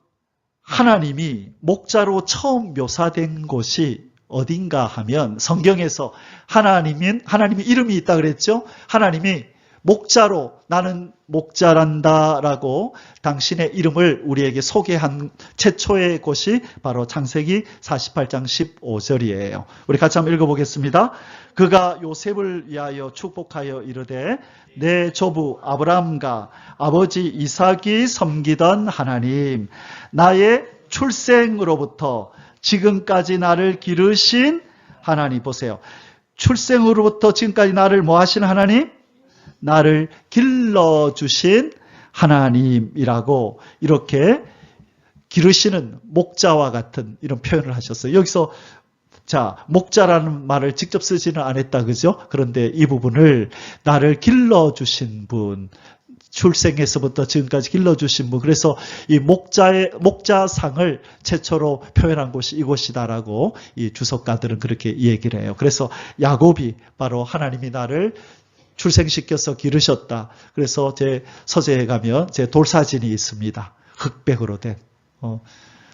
하나님이 목자로 처음 묘사된 곳이 어딘가 하면 성경에서 하나님이 이름이 있다 그랬죠? 하나님이 목자로 나는 목자란다라고 당신의 이름을 우리에게 소개한 최초의 곳이 바로 창세기 48장 15절이에요. 우리 같이 한번 읽어보겠습니다. 그가 요셉을 위하여 축복하여 이르되 내 조부 아브라함과 아버지 이삭이 섬기던 하나님 나의 출생으로부터 지금까지 나를 기르신 하나님 보세요. 출생으로부터 지금까지 나를 뭐 하신 하나님? 나를 길러주신 하나님이라고 이렇게 기르시는 목자와 같은 이런 표현을 하셨어요. 여기서 목자라는 말을 직접 쓰지는 않았다, 그죠? 그런데 이 부분을 나를 길러주신 분, 출생에서부터 지금까지 길러주신 분, 그래서 이 목자상을 최초로 표현한 곳이 이곳이다라고 이 주석가들은 그렇게 얘기를 해요. 그래서 야곱이 바로 하나님이 나를 출생시켜서 기르셨다. 그래서 제 서재에 가면 제 돌사진이 있습니다. 흑백으로 된.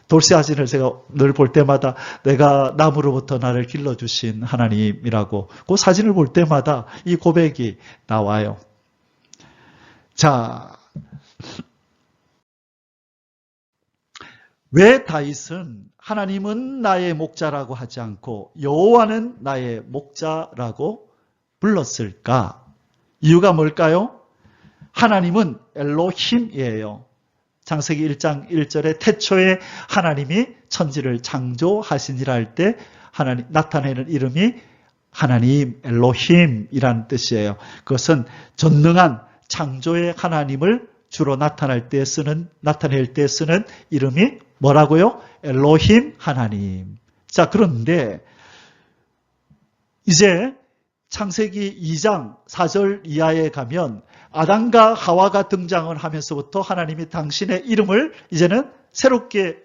돌쇠아진을 제가 늘 볼 때마다 내가 나무로부터 나를 길러주신 하나님이라고 그 사진을 볼 때마다 이 고백이 나와요. 자, 왜 다윗은 하나님은 나의 목자라고 하지 않고 여호와는 나의 목자라고 불렀을까? 이유가 뭘까요? 하나님은 엘로힘이에요. 창세기 1장 1절에 태초에 하나님이 천지를 창조하시니라 할 때 하나님 나타내는 이름이 하나님 엘로힘이라는 뜻이에요. 그것은 전능한 창조의 하나님을 주로 나타낼 때 쓰는 이름이 뭐라고요? 엘로힘 하나님. 자, 그런데 이제 창세기 2장 4절 이하에 가면 아담과 하와가 등장을 하면서부터 하나님이 당신의 이름을 이제는 새롭게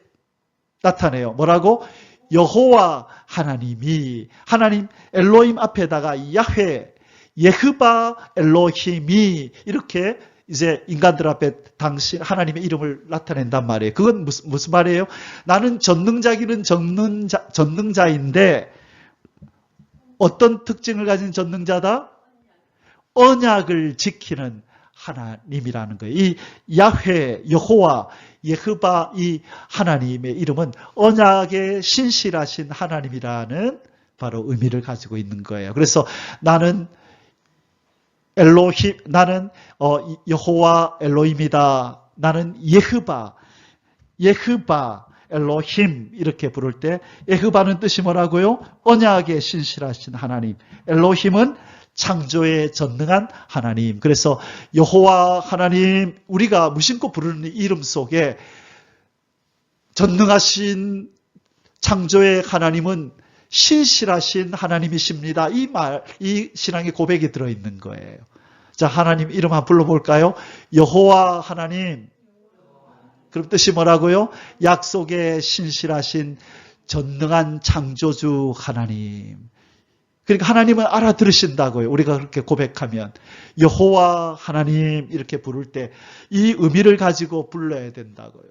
나타내요. 뭐라고? 여호와 하나님이, 하나님 엘로힘 앞에다가 야훼, 예흐바 엘로힘이 이렇게 이제 인간들 앞에 당신 하나님의 이름을 나타낸단 말이에요. 그건 무슨 말이에요? 나는 전능자기는 전능자인데 어떤 특징을 가진 전능자다? 언약을 지키는 하나님이라는 거예요. 이 야훼, 여호와, 예흐바 이 하나님의 이름은 언약에 신실하신 하나님이라는 바로 의미를 가지고 있는 거예요. 그래서 나는 엘로힘, 나는 여호와 엘로힘이다. 나는 예흐바 엘로힘 이렇게 부를 때 예흐바는 뜻이 뭐라고요? 언약에 신실하신 하나님. 엘로힘은 창조에 전능한 하나님. 그래서 여호와 하나님, 우리가 무심코 부르는 이름 속에 전능하신 창조의 하나님은 신실하신 하나님이십니다. 이 신앙의 고백이 들어있는 거예요. 자, 하나님 이름 한번 불러볼까요? 여호와 하나님. 그럼 뜻이 뭐라고요? 약속에 신실하신 전능한 창조주 하나님. 그러니까 하나님은 알아들으신다고요. 우리가 그렇게 고백하면. 여호와 하나님 이렇게 부를 때 이 의미를 가지고 불러야 된다고요.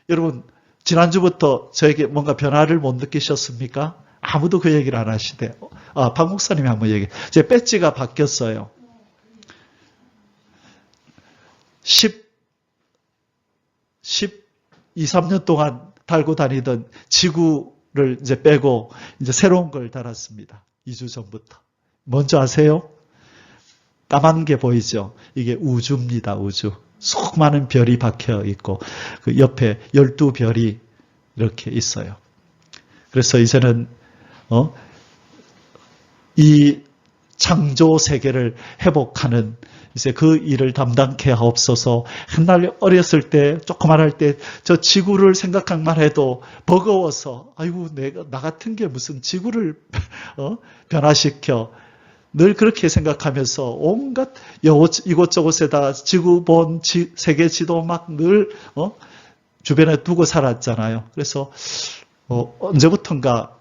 여러분, 지난주부터 저에게 뭔가 변화를 못 느끼셨습니까? 아무도 그 얘기를 안 하시대. 박 목사님이 한번 얘기해. 제 배지가 바뀌었어요. 12, 3년 동안 달고 다니던 지구를 이제 빼고 이제 새로운 걸 달았습니다. 2주 전부터. 뭔지 아세요? 까만 게 보이죠? 이게 우주입니다. 우주. 수많은 별이 박혀 있고 그 옆에 12별이 이렇게 있어요. 그래서 이제는 이 창조 세계를 회복하는 이제 그 일을 담당케 하옵소서. 옛날 어렸을 때 조그만할 때 저 지구를 생각만 해도 버거워서 아이고 내가 나 같은 게 무슨 지구를 변화시켜 늘 그렇게 생각하면서 온갖 이곳저곳에다 지구본 세계 지도 막 늘 주변에 두고 살았잖아요. 그래서 언제부턴가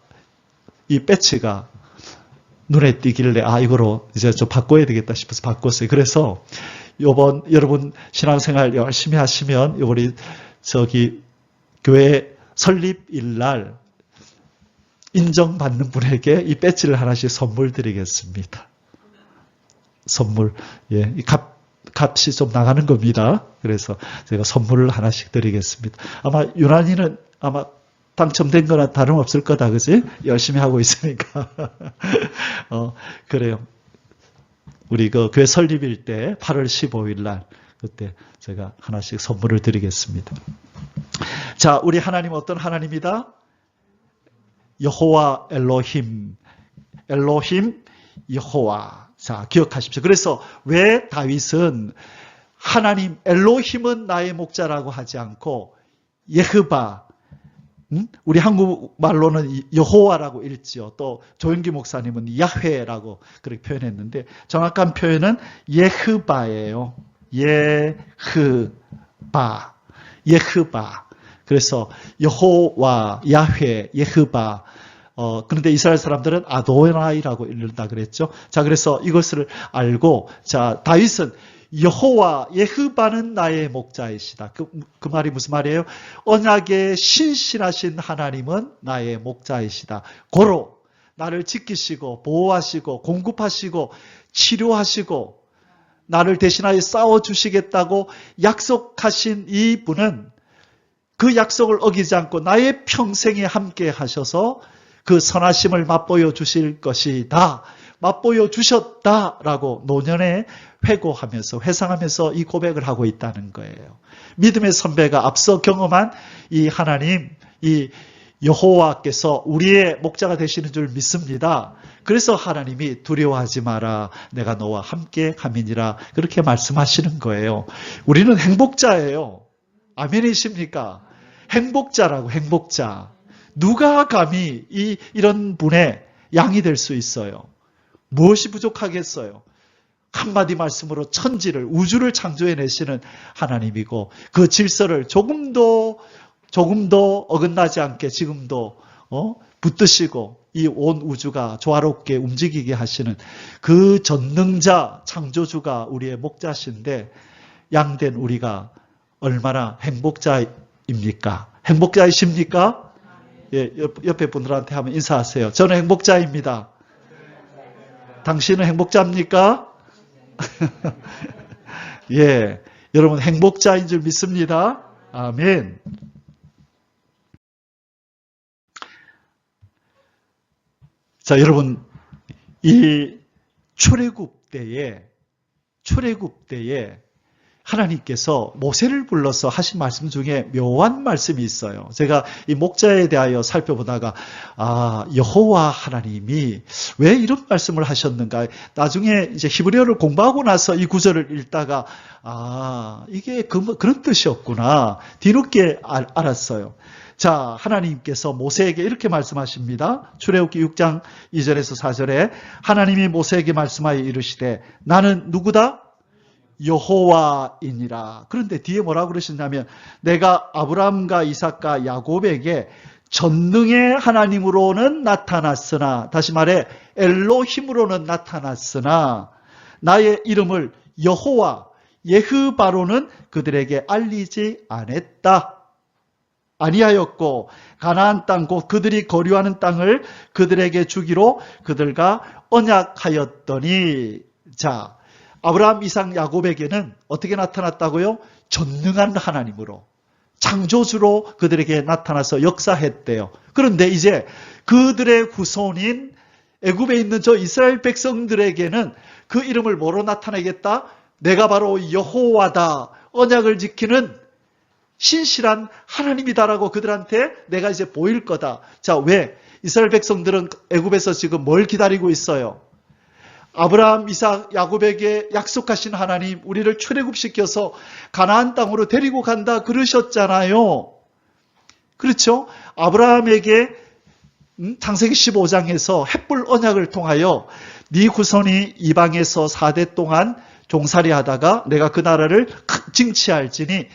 이 배지가 눈에 띄길래 이거로 이제 좀 바꿔야 되겠다 싶어서 바꿨어요. 그래서 여러분 신앙생활 열심히 하시면 우리 교회 설립일 날 인정받는 분에게 이 배지를 하나씩 선물 드리겠습니다. 선물. 예. 값이 좀 나가는 겁니다. 그래서 제가 선물을 하나씩 드리겠습니다. 아마 유난히는 아마 당첨된 거나 다름없을 거다, 그지? 열심히 하고 있으니까. 그래요. 우리 그 교회 설립일 때 8월 15일 날 그때 제가 하나씩 선물을 드리겠습니다. 자, 우리 하나님 어떤 하나님이다? 여호와 엘로힘. 엘로힘 여호와. 자, 기억하십시오. 그래서 왜 다윗은 하나님 엘로힘은 나의 목자라고 하지 않고 예흐바, 우리 한국말로는 여호와라고 읽지요. 또 조영기 목사님은 야훼라고 그렇게 표현했는데 정확한 표현은 예흐바예요. 예흐바. 그래서 여호와, 야훼, 예흐바. 그런데 이스라엘 사람들은 아도나이라고 읽는다 그랬죠. 자, 그래서 이것을 알고, 자, 다윗은 여호와 예흐바는 나의 목자이시다. 그 말이 무슨 말이에요? 언약에 신실하신 하나님은 나의 목자이시다. 고로 나를 지키시고 보호하시고 공급하시고 치료하시고 나를 대신하여 싸워주시겠다고 약속하신 이 분은 그 약속을 어기지 않고 나의 평생에 함께 하셔서 그 선하심을 맛보여 주실 것이다. 맛보여 주셨다라고 노년에 회고하면서 회상하면서 이 고백을 하고 있다는 거예요. 믿음의 선배가 앞서 경험한 이 하나님, 이 여호와께서 우리의 목자가 되시는 줄 믿습니다. 그래서 하나님이 두려워하지 마라. 내가 너와 함께 함이니라. 그렇게 말씀하시는 거예요. 우리는 행복자예요. 아멘이십니까? 행복자라고, 행복자. 누가 감히 이런 분의 양이 될 수 있어요? 무엇이 부족하겠어요? 한마디 말씀으로 천지를, 우주를 창조해내시는 하나님이고 그 질서를 조금도 어긋나지 않게 지금도 붙드시고 이 온 우주가 조화롭게 움직이게 하시는 그 전능자 창조주가 우리의 목자신데 양된 우리가 얼마나 행복자입니까? 행복자이십니까? 예, 옆에 분들한테 한번 인사하세요. 저는 행복자입니다. 당신은 행복자입니까? 예, 여러분 행복자인 줄 믿습니다. 아멘. 자, 여러분 이 출애굽 때에 하나님께서 모세를 불러서 하신 말씀 중에 묘한 말씀이 있어요. 제가 이 목자에 대하여 살펴보다가 여호와 하나님이 왜 이런 말씀을 하셨는가? 나중에 이제 히브리어를 공부하고 나서 이 구절을 읽다가 이게 그런 뜻이었구나. 뒤늦게 알았어요. 자, 하나님께서 모세에게 이렇게 말씀하십니다. 출애굽기 6장 2절에서 4절에 하나님이 모세에게 말씀하여 이르시되 나는 누구다? 여호와이니라. 그런데 뒤에 뭐라고 그러셨냐면 내가 아브라함과 이삭과 야곱에게 전능의 하나님으로는 나타났으나, 다시 말해 엘로힘으로는 나타났으나 나의 이름을 여호와 예흐바로는 그들에게 알리지 아니하였고 가나안 땅 곧 그들이 거류하는 땅을 그들에게 주기로 그들과 언약하였더니. 자, 아브라함, 이삭, 야곱에게는 어떻게 나타났다고요? 전능한 하나님으로, 창조주로 그들에게 나타나서 역사했대요. 그런데 이제 그들의 후손인 애굽에 있는 저 이스라엘 백성들에게는 그 이름을 뭐로 나타내겠다? 내가 바로 여호와다. 언약을 지키는 신실한 하나님이다라고 그들한테 내가 이제 보일 거다. 자, 왜? 이스라엘 백성들은 애굽에서 지금 뭘 기다리고 있어요? 아브라함, 이삭, 야곱에게 약속하신 하나님, 우리를 출애굽시켜서 가나안 땅으로 데리고 간다 그러셨잖아요. 그렇죠? 아브라함에게 창세기 15장에서 햇불 언약을 통하여 네 후손이 이방에서 4대 동안 종살이 하다가 내가 그 나라를 징치할지니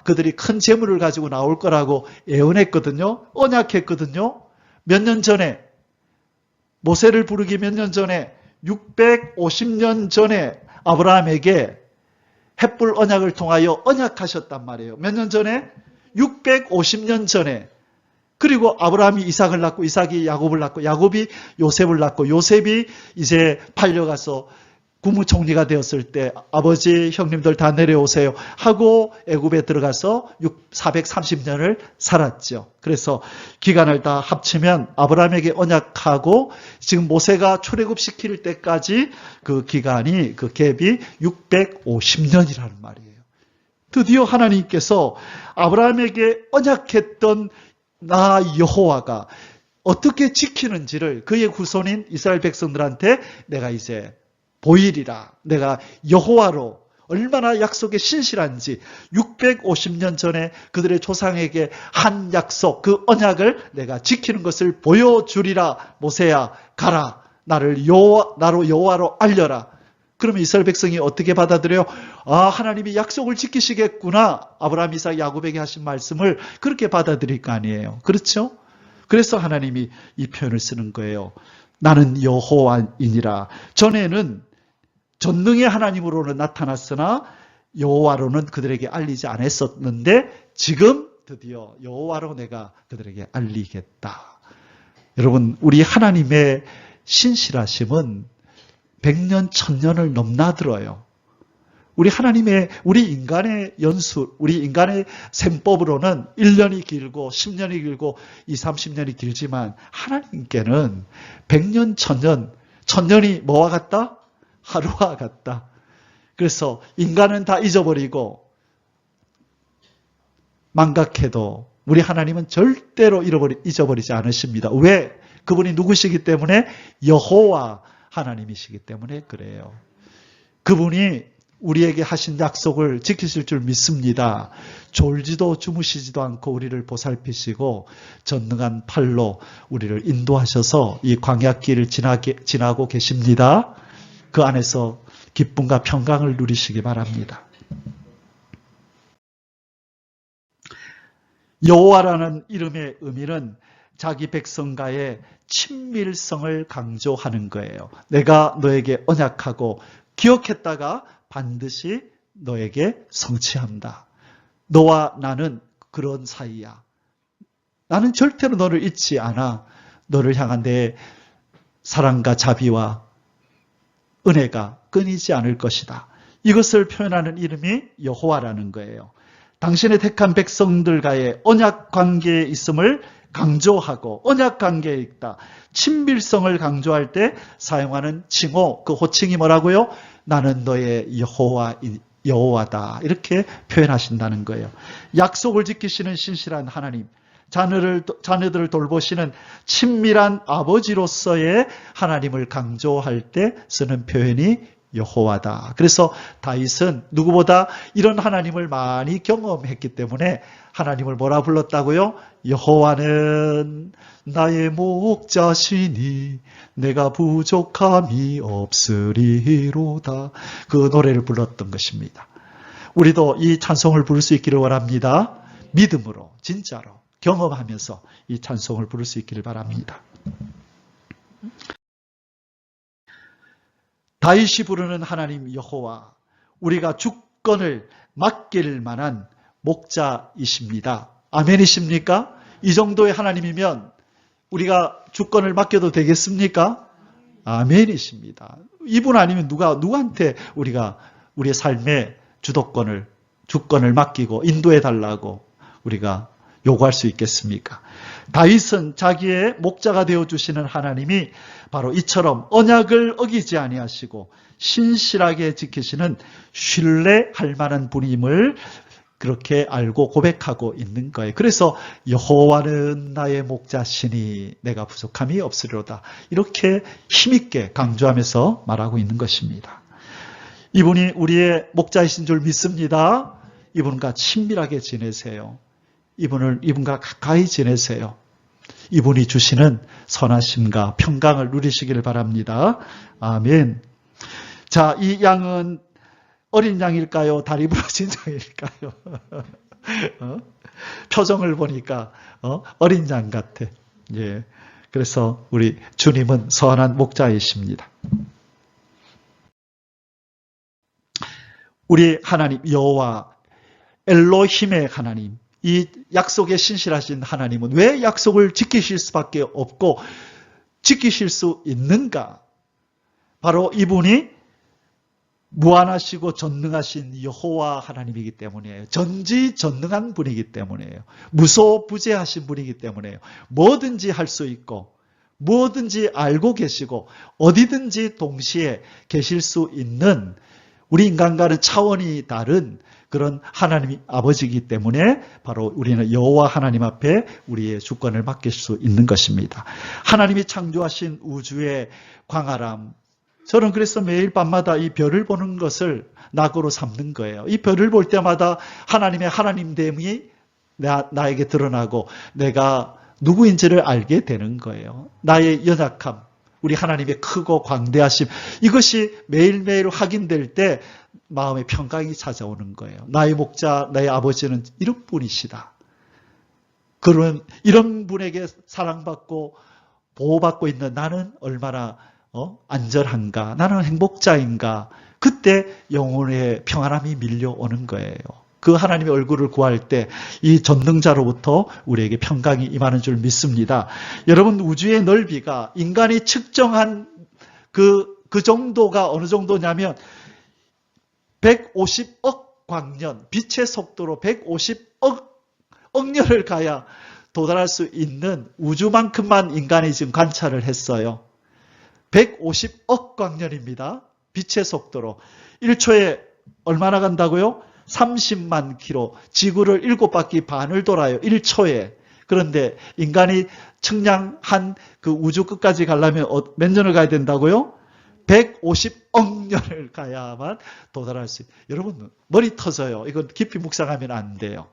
그들이 큰 재물을 가지고 나올 거라고 예언했거든요. 언약했거든요. 몇 년 전에, 모세를 부르기 몇 년 전에, 650년 전에 아브라함에게 햇불 언약을 통하여 언약하셨단 말이에요. 몇 년 전에? 650년 전에. 그리고 아브라함이 이삭을 낳고 이삭이 야곱을 낳고 야곱이 요셉을 낳고 요셉이 이제 팔려가서 국무총리가 되었을 때 아버지 형님들 다 내려오세요 하고 애굽에 들어가서 430년을 살았죠. 그래서 기간을 다 합치면 아브라함에게 언약하고 지금 모세가 출애굽시킬 때까지 그 기간이, 그 갭이 650년이라는 말이에요. 드디어 하나님께서 아브라함에게 언약했던 나 여호와가 어떻게 지키는지를 그의 후손인 이스라엘 백성들한테 내가 이제 보이리라. 내가 여호와로 얼마나 약속에 신실한지 650년 전에 그들의 조상에게 한 약속, 그 언약을 내가 지키는 것을 보여주리라. 모세야 가라. 나로 여호와로 알려라. 그러면 이스라엘 백성이 어떻게 받아들여요? 하나님이 약속을 지키시겠구나. 아브라함, 이삭, 야곱에게 하신 말씀을 그렇게 받아들일 거 아니에요. 그렇죠? 그래서 하나님이 이 표현을 쓰는 거예요. 나는 여호와이니라. 전에는 전능의 하나님으로는 나타났으나 여호와로는 그들에게 알리지 않았었는데 지금 드디어 여호와로 내가 그들에게 알리겠다. 여러분, 우리 하나님의 신실하심은 100년, 1000년을 넘나들어요. 우리 인간의 연수, 우리 인간의 셈법으로는 1년이 길고 10년이 길고 20, 30년이 길지만 하나님께는 100년, 1000년, 1000년이 뭐와 같다? 하루와 같다. 그래서 인간은 다 잊어버리고 망각해도 우리 하나님은 절대로 잊어버리지 않으십니다. 왜? 그분이 누구시기 때문에? 여호와 하나님이시기 때문에 그래요. 그분이 우리에게 하신 약속을 지키실 줄 믿습니다. 졸지도 주무시지도 않고 우리를 보살피시고 전능한 팔로 우리를 인도하셔서 이 광야길을 지나고 계십니다. 그 안에서 기쁨과 평강을 누리시기 바랍니다. 여호와라는 이름의 의미는 자기 백성과의 친밀성을 강조하는 거예요. 내가 너에게 언약하고 기억했다가 반드시 너에게 성취한다. 너와 나는 그런 사이야. 나는 절대로 너를 잊지 않아. 너를 향한 내 사랑과 자비와 은혜가 끊이지 않을 것이다. 이것을 표현하는 이름이 여호와라는 거예요. 당신의 택한 백성들과의 언약 관계에 있음을 강조하고 언약 관계에 있다. 친밀성을 강조할 때 사용하는 칭호, 그 호칭이 뭐라고요? 나는 너의 여호와다. 이렇게 표현하신다는 거예요. 약속을 지키시는 신실한 하나님, 자녀들을 돌보시는 친밀한 아버지로서의 하나님을 강조할 때 쓰는 표현이 여호와다. 그래서 다윗은 누구보다 이런 하나님을 많이 경험했기 때문에 하나님을 뭐라 불렀다고요? 여호와는 나의 목자시니 내가 부족함이 없으리로다. 그 노래를 불렀던 것입니다. 우리도 이 찬송을 부를 수 있기를 원합니다. 믿음으로, 진짜로 경험하면서 이 찬송을 부를 수 있기를 바랍니다. 다윗이 부르는 하나님 여호와, 우리가 주권을 맡길 만한 목자이십니다. 아멘이십니까? 이 정도의 하나님이면 우리가 주권을 맡겨도 되겠습니까? 아멘이십니다. 이분 아니면 누구한테 우리가 우리의 삶의 주권을 맡기고 인도해 달라고 우리가 요구할 수 있겠습니까? 다윗은 자기의 목자가 되어주시는 하나님이 바로 이처럼 언약을 어기지 아니하시고 신실하게 지키시는 신뢰할 만한 분임을 그렇게 알고 고백하고 있는 거예요. 그래서 여호와는 나의 목자시니 내가 부족함이 없으리로다. 이렇게 힘있게 강조하면서 말하고 있는 것입니다. 이분이 우리의 목자이신 줄 믿습니다. 이분과 친밀하게 지내세요. 이분과 가까이 지내세요. 이분이 주시는 선하심과 평강을 누리시기를 바랍니다. 아멘. 자, 이 양은 어린 양일까요? 다리 부러진 양일까요? 표정을 보니까 어린 양 같아. 예. 그래서 우리 주님은 선한 목자이십니다. 우리 하나님 여호와 엘로힘의 하나님, 이 약속에 신실하신 하나님은 왜 약속을 지키실 수밖에 없고 지키실 수 있는가? 바로 이분이 무한하시고 전능하신 여호와 하나님이기 때문이에요. 전지전능한 분이기 때문이에요. 무소부재하신 분이기 때문이에요. 뭐든지 할 수 있고 뭐든지 알고 계시고 어디든지 동시에 계실 수 있는 우리 인간과는 차원이 다른 그런 하나님 아버지이기 때문에 바로 우리는 여호와 하나님 앞에 우리의 주권을 맡길 수 있는 것입니다. 하나님이 창조하신 우주의 광활함, 저는 그래서 매일 밤마다 이 별을 보는 것을 낙으로 삼는 거예요. 이 별을 볼 때마다 하나님의 하나님됨이 나에게 드러나고 내가 누구인지를 알게 되는 거예요. 나의 연약함, 우리 하나님의 크고 광대하심, 이것이 매일매일 확인될 때 마음의 평강이 찾아오는 거예요. 나의 목자, 나의 아버지는 이런 분이시다. 이런 분에게 사랑받고 보호받고 있는 나는 얼마나 안전한가, 나는 행복자인가, 그때 영혼의 평안함이 밀려오는 거예요. 그 하나님의 얼굴을 구할 때 이 전능자로부터 우리에게 평강이 임하는 줄 믿습니다. 여러분, 우주의 넓이가 인간이 측정한 그 정도가 어느 정도냐면 150억 광년, 빛의 속도로 150억년을 가야 도달할 수 있는 우주만큼만 인간이 지금 관찰을 했어요. 150억 광년입니다. 빛의 속도로. 1초에 얼마나 간다고요? 30만 킬로, 지구를 7바퀴 반을 돌아요. 1초에. 그런데 인간이 측량한 그 우주 끝까지 가려면 몇 년을 가야 된다고요? 150억 년을 가야만 도달할 수 있어요. 여러분, 머리 터져요. 이건 깊이 묵상하면 안 돼요.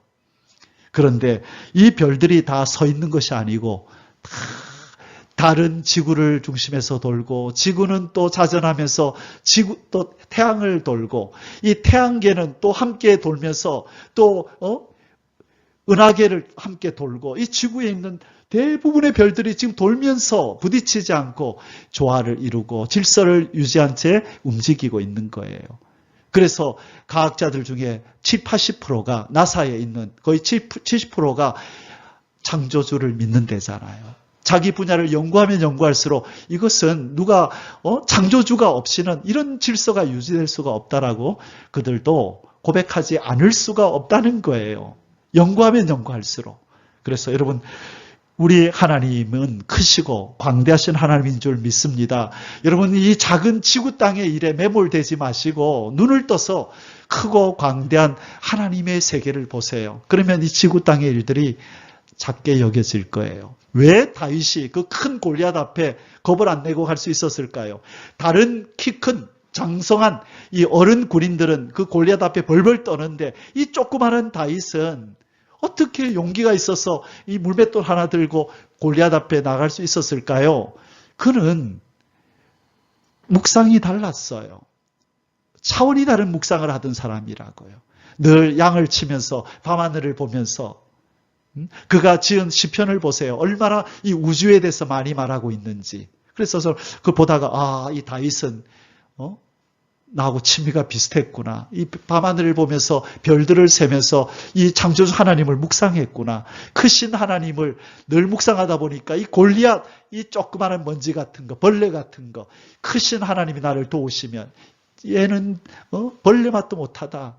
그런데 이 별들이 다 서 있는 것이 아니고 다른 지구를 중심에서 돌고, 지구는 또 자전하면서 또 태양을 돌고, 이 태양계는 또 함께 돌면서 또 은하계를 함께 돌고, 이 지구에 있는 대부분의 별들이 지금 돌면서 부딪히지 않고 조화를 이루고 질서를 유지한 채 움직이고 있는 거예요. 그래서 과학자들 중에 70, 80%가 나사에 있는 거의 70%가 창조주를 믿는 데잖아요. 자기 분야를 연구하면 연구할수록 이것은 누가 창조주가 없이는 이런 질서가 유지될 수가 없다라고 그들도 고백하지 않을 수가 없다는 거예요. 연구하면 연구할수록. 그래서 여러분, 우리 하나님은 크시고 광대하신 하나님인 줄 믿습니다. 여러분, 이 작은 지구 땅의 일에 매몰되지 마시고 눈을 떠서 크고 광대한 하나님의 세계를 보세요. 그러면 이 지구 땅의 일들이 작게 여겨질 거예요. 왜 다윗이 그 큰 골리앗 앞에 겁을 안 내고 갈 수 있었을까요? 다른 키 큰 장성한 이 어른 군인들은 그 골리앗 앞에 벌벌 떠는데 이 조그마한 다윗은 어떻게 용기가 있어서 이 물맷돌 하나 들고 골리앗 앞에 나갈 수 있었을까요? 그는 묵상이 달랐어요. 차원이 다른 묵상을 하던 사람이라고요. 늘 양을 치면서 밤하늘을 보면서 그가 지은 시편을 보세요. 얼마나 이 우주에 대해서 많이 말하고 있는지. 그래서 그 보다가 이 다윗은 나하고 취미가 비슷했구나. 이 밤하늘을 보면서 별들을 세면서 이 창조주 하나님을 묵상했구나. 크신 하나님을 늘 묵상하다 보니까 이 골리앗, 이 조그마한 먼지 같은 거, 벌레 같은 거, 크신 하나님이 나를 도우시면 얘는 벌레 맛도 못하다.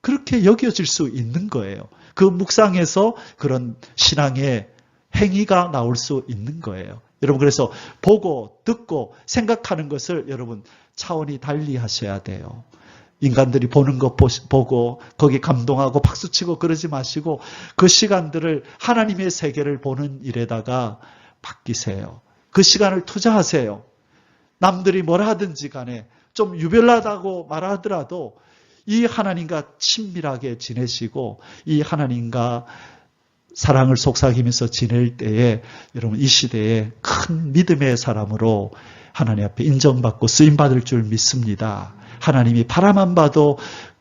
그렇게 여겨질 수 있는 거예요. 그 묵상에서 그런 신앙의 행위가 나올 수 있는 거예요. 여러분, 그래서 보고 듣고 생각하는 것을 여러분 차원이 달리 하셔야 돼요. 인간들이 보는 것 보고 거기 감동하고 박수치고 그러지 마시고 그 시간들을 하나님의 세계를 보는 일에다가 바뀌세요. 그 시간을 투자하세요. 남들이 뭐라 하든지 간에 좀 유별나다고 말하더라도 이 하나님과 친밀하게 지내시고 이 하나님과 사랑을 속삭이면서 지낼 때에 여러분 이 시대에 큰 믿음의 사람으로 하나님 앞에 인정받고 쓰임받을 줄 믿습니다. 하나님이 바라만 봐도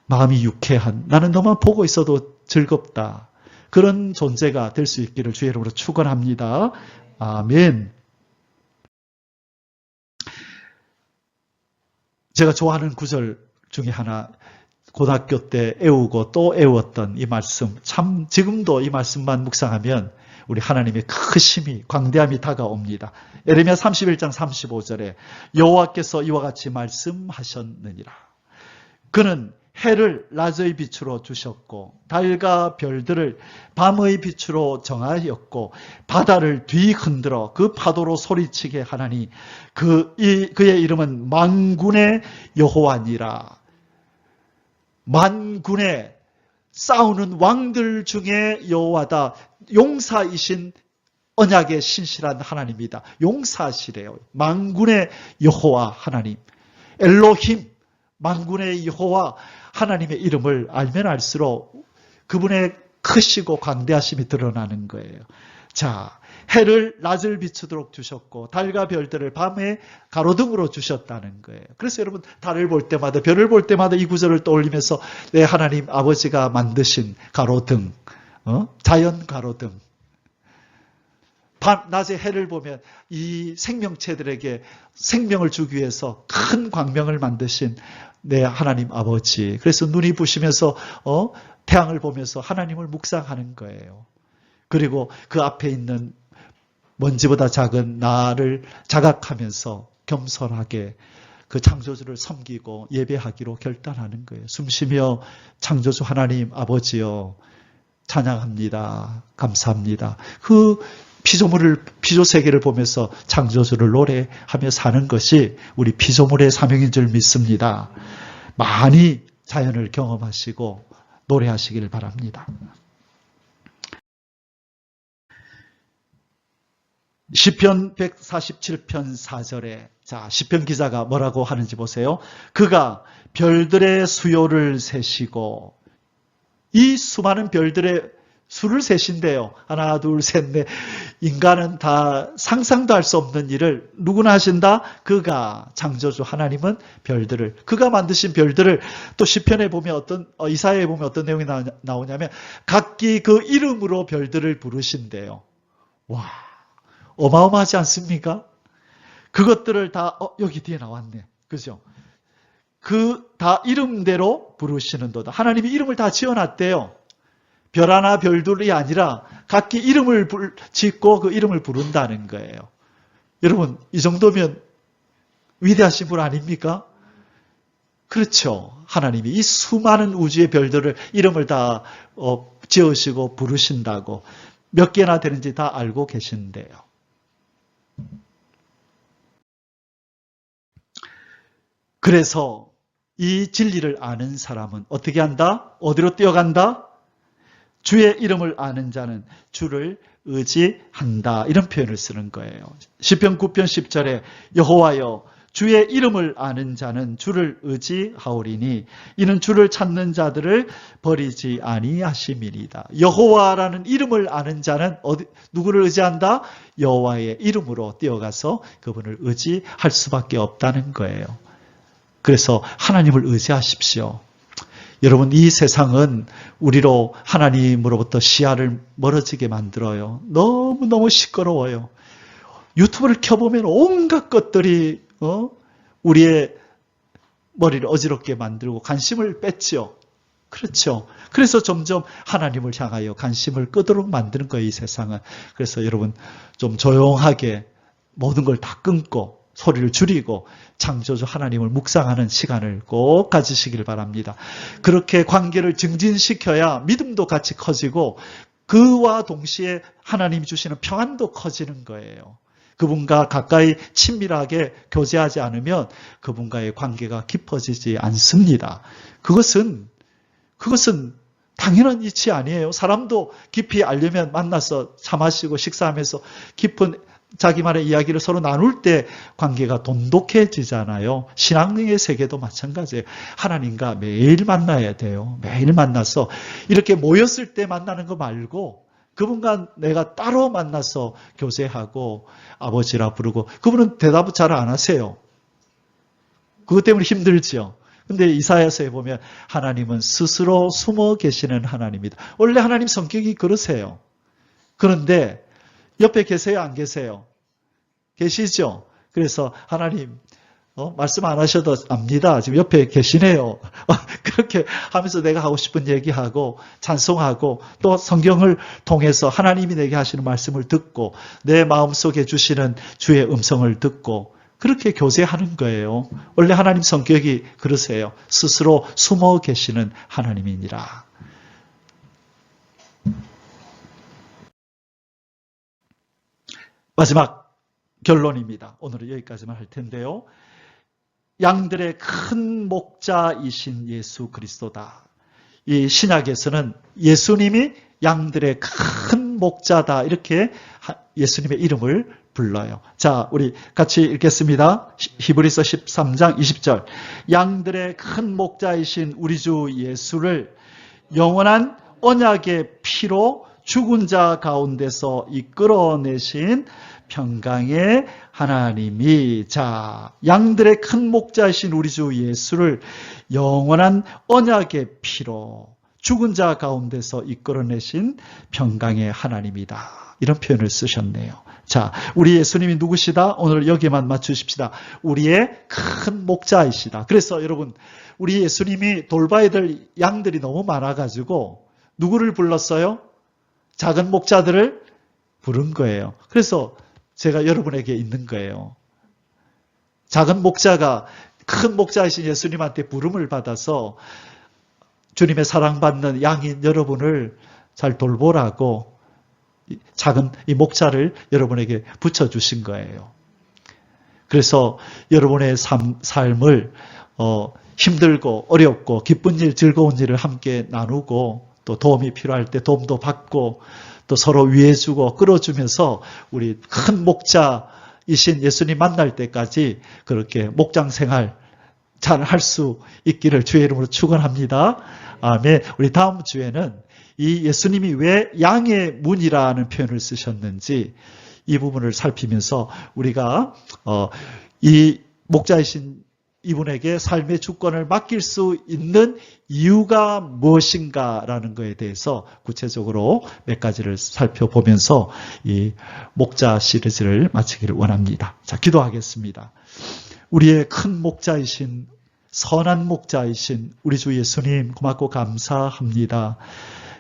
마음이 유쾌한, 나는 너만 보고 있어도 즐겁다. 그런 존재가 될 수 있기를 주의 이름으로 축원합니다. 아멘. 제가 좋아하는 구절 중에 하나, 고등학교 때 애우고 또 애웠던 이 말씀, 참 지금도 이 말씀만 묵상하면 우리 하나님의 크심이, 광대함이 다가옵니다. 예레미야 31장 35절에 여호와께서 이와 같이 말씀하셨느니라. 그는 해를 낮의 빛으로 주셨고 달과 별들을 밤의 빛으로 정하였고 바다를 뒤흔들어 그 파도로 소리치게 하나니 그의 이름은 만군의 여호와니라. 만군의 싸우는 왕들 중에 여호와다. 용사이신 언약의 신실한 하나님이다. 용사시래요. 만군의 여호와 하나님, 엘로힘, 만군의 여호와 하나님의 이름을 알면 알수록 그분의 크시고 광대하심이 드러나는 거예요. 자, 해를 낮을 비추도록 주셨고 달과 별들을 밤에 가로등으로 주셨다는 거예요. 그래서 여러분 달을 볼 때마다, 별을 볼 때마다 이 구절을 떠올리면서 내 하나님 아버지가 만드신 가로등, 자연 가로등, 낮에 해를 보면 이 생명체들에게 생명을 주기 위해서 큰 광명을 만드신 내 하나님 아버지. 그래서 눈이 부시면서 태양을 보면서 하나님을 묵상하는 거예요. 그리고 그 앞에 있는 먼지보다 작은 나를 자각하면서 겸손하게 그 창조주를 섬기고 예배하기로 결단하는 거예요. 숨쉬며 창조주 하나님 아버지여 찬양합니다. 감사합니다. 그 피조 세계를 보면서 창조주를 노래하며 사는 것이 우리 피조물의 사명인 줄 믿습니다. 많이 자연을 경험하시고 노래하시길 바랍니다. 시편 147편 4절에 자, 시편 기자가 뭐라고 하는지 보세요. 그가 별들의 수요를 세시고 이 수많은 별들의 수를 세신대요. 하나, 둘, 셋, 넷. 인간은 다 상상도 할 수 없는 일을 누구나 하신다? 그가, 창조주 하나님은 별들을, 그가 만드신 별들을 또 시편에 보면 이사야에 보면 어떤 내용이 나오냐면 각기 그 이름으로 별들을 부르신대요. 와, 어마어마하지 않습니까? 그것들을 다, 여기 뒤에 나왔네. 그죠? 그 다 이름대로 부르시는도다. 하나님이 이름을 다 지어놨대요. 별 하나 별둘이 아니라 각기 이름을 짓고 그 이름을 부른다는 거예요. 여러분, 이 정도면 위대하신 분 아닙니까? 그렇죠. 하나님이 이 수많은 우주의 별들을 이름을 다 지으시고 부르신다고 몇 개나 되는지 다 알고 계신데요. 그래서 이 진리를 아는 사람은 어떻게 한다? 어디로 뛰어간다? 주의 이름을 아는 자는 주를 의지한다. 이런 표현을 쓰는 거예요. 시편 9편 10절에 여호와여 주의 이름을 아는 자는 주를 의지하오리니 이는 주를 찾는 자들을 버리지 아니하심이니이다. 여호와라는 이름을 아는 자는 누구를 의지한다? 여호와의 이름으로 뛰어가서 그분을 의지할 수밖에 없다는 거예요. 그래서 하나님을 의지하십시오. 여러분, 이 세상은 우리로 하나님으로부터 시야를 멀어지게 만들어요. 너무너무 시끄러워요. 유튜브를 켜보면 온갖 것들이 우리의 머리를 어지럽게 만들고 관심을 뺐죠. 그렇죠. 그래서 점점 하나님을 향하여 관심을 끄도록 만드는 거예요, 이 세상은. 그래서 여러분 좀 조용하게 모든 걸 다 끊고 소리를 줄이고 창조주 하나님을 묵상하는 시간을 꼭 가지시길 바랍니다. 그렇게 관계를 증진시켜야 믿음도 같이 커지고 그와 동시에 하나님이 주시는 평안도 커지는 거예요. 그분과 가까이 친밀하게 교제하지 않으면 그분과의 관계가 깊어지지 않습니다. 그것은 당연한 이치 아니에요. 사람도 깊이 알려면 만나서 차 마시고 식사하면서 깊은 자기만의 이야기를 서로 나눌 때 관계가 돈독해지잖아요. 신앙의 세계도 마찬가지예요. 하나님과 매일 만나야 돼요. 매일 만나서 이렇게 모였을 때 만나는 거 말고 그분과 내가 따로 만나서 교제하고 아버지라 부르고 그분은 대답을 잘 안 하세요. 그것 때문에 힘들죠. 근데 이사야서에 보면 하나님은 스스로 숨어 계시는 하나님이다. 원래 하나님 성격이 그러세요. 그런데 옆에 계세요? 안 계세요? 계시죠? 그래서 하나님 말씀 안 하셔도 압니다. 지금 옆에 계시네요. 그렇게 하면서 내가 하고 싶은 얘기하고 찬송하고 또 성경을 통해서 하나님이 내게 하시는 말씀을 듣고 내 마음속에 주시는 주의 음성을 듣고 그렇게 교제하는 거예요. 원래 하나님 성격이 그러세요. 스스로 숨어 계시는 하나님이니라. 마지막 결론입니다. 오늘은 여기까지만 할 텐데요. 양들의 큰 목자이신 예수 그리스도다. 이 신약에서는 예수님이 양들의 큰 목자다. 이렇게 예수님의 이름을 불러요. 자, 우리 같이 읽겠습니다. 히브리서 13장 20절. 양들의 큰 목자이신 우리 주 예수를 영원한 언약의 피로 죽은 자 가운데서 이끌어내신 평강의 하나님이 자 양들의 큰 목자이신 우리 주 예수를 영원한 언약의 피로 죽은 자 가운데서 이끌어내신 평강의 하나님이다. 이런 표현을 쓰셨네요. 자, 우리 예수님이 누구시다? 오늘 여기에만 맞추십시다. 우리의 큰 목자이시다. 그래서 여러분, 우리 예수님이 돌봐야 될 양들이 너무 많아가지고 누구를 불렀어요? 작은 목자들을 부른 거예요. 그래서 제가 여러분에게 있는 거예요. 작은 목자가 큰 목자이신 예수님한테 부름을 받아서 주님의 사랑받는 양인 여러분을 잘 돌보라고 작은 이 목자를 여러분에게 붙여주신 거예요. 그래서 여러분의 삶을 힘들고 어렵고 기쁜 일, 즐거운 일을 함께 나누고 또 도움이 필요할 때 도움도 받고 또 서로 위해주고 끌어주면서 우리 큰 목자이신 예수님 만날 때까지 그렇게 목장 생활 잘 할 수 있기를 주의 이름으로 축원합니다. 아멘. 우리 다음 주에는 이 예수님이 왜 양의 문이라는 표현을 쓰셨는지 이 부분을 살피면서 우리가 이 목자이신 이분에게 삶의 주권을 맡길 수 있는 이유가 무엇인가라는 것에 대해서 구체적으로 몇 가지를 살펴보면서 이 목자 시리즈를 마치기를 원합니다. 자, 기도하겠습니다. 우리의 큰 목자이신 선한 목자이신 우리 주 예수님 고맙고 감사합니다.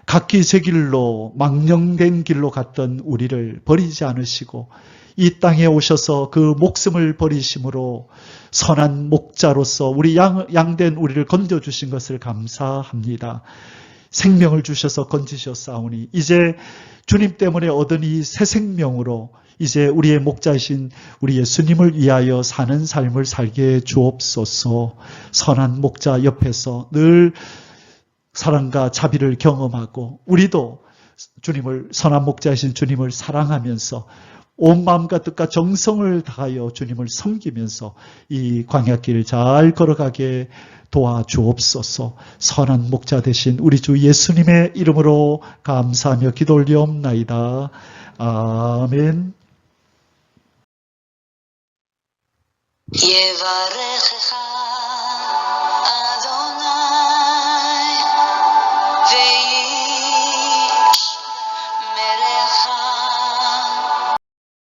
각기 제 길로 망령된 길로 갔던 우리를 버리지 않으시고 이 땅에 오셔서 그 목숨을 버리심으로 선한 목자로서 우리 양된 우리를 건져주신 것을 감사합니다. 생명을 주셔서 건지셨사오니 이제 주님 때문에 얻은 이 새 생명으로 이제 우리의 목자이신 우리 예수님을 위하여 사는 삶을 살게 주옵소서. 선한 목자 옆에서 늘 사랑과 자비를 경험하고 우리도 주님을 선한 목자이신 주님을 사랑하면서 온 마음과 뜻과 정성을 다하여 주님을 섬기면서 이 광야길을 잘 걸어가게 도와주옵소서. 선한 목자 되신 우리 주 예수님의 이름으로 감사하며 기도 올리옵나이다. 아멘. 예바레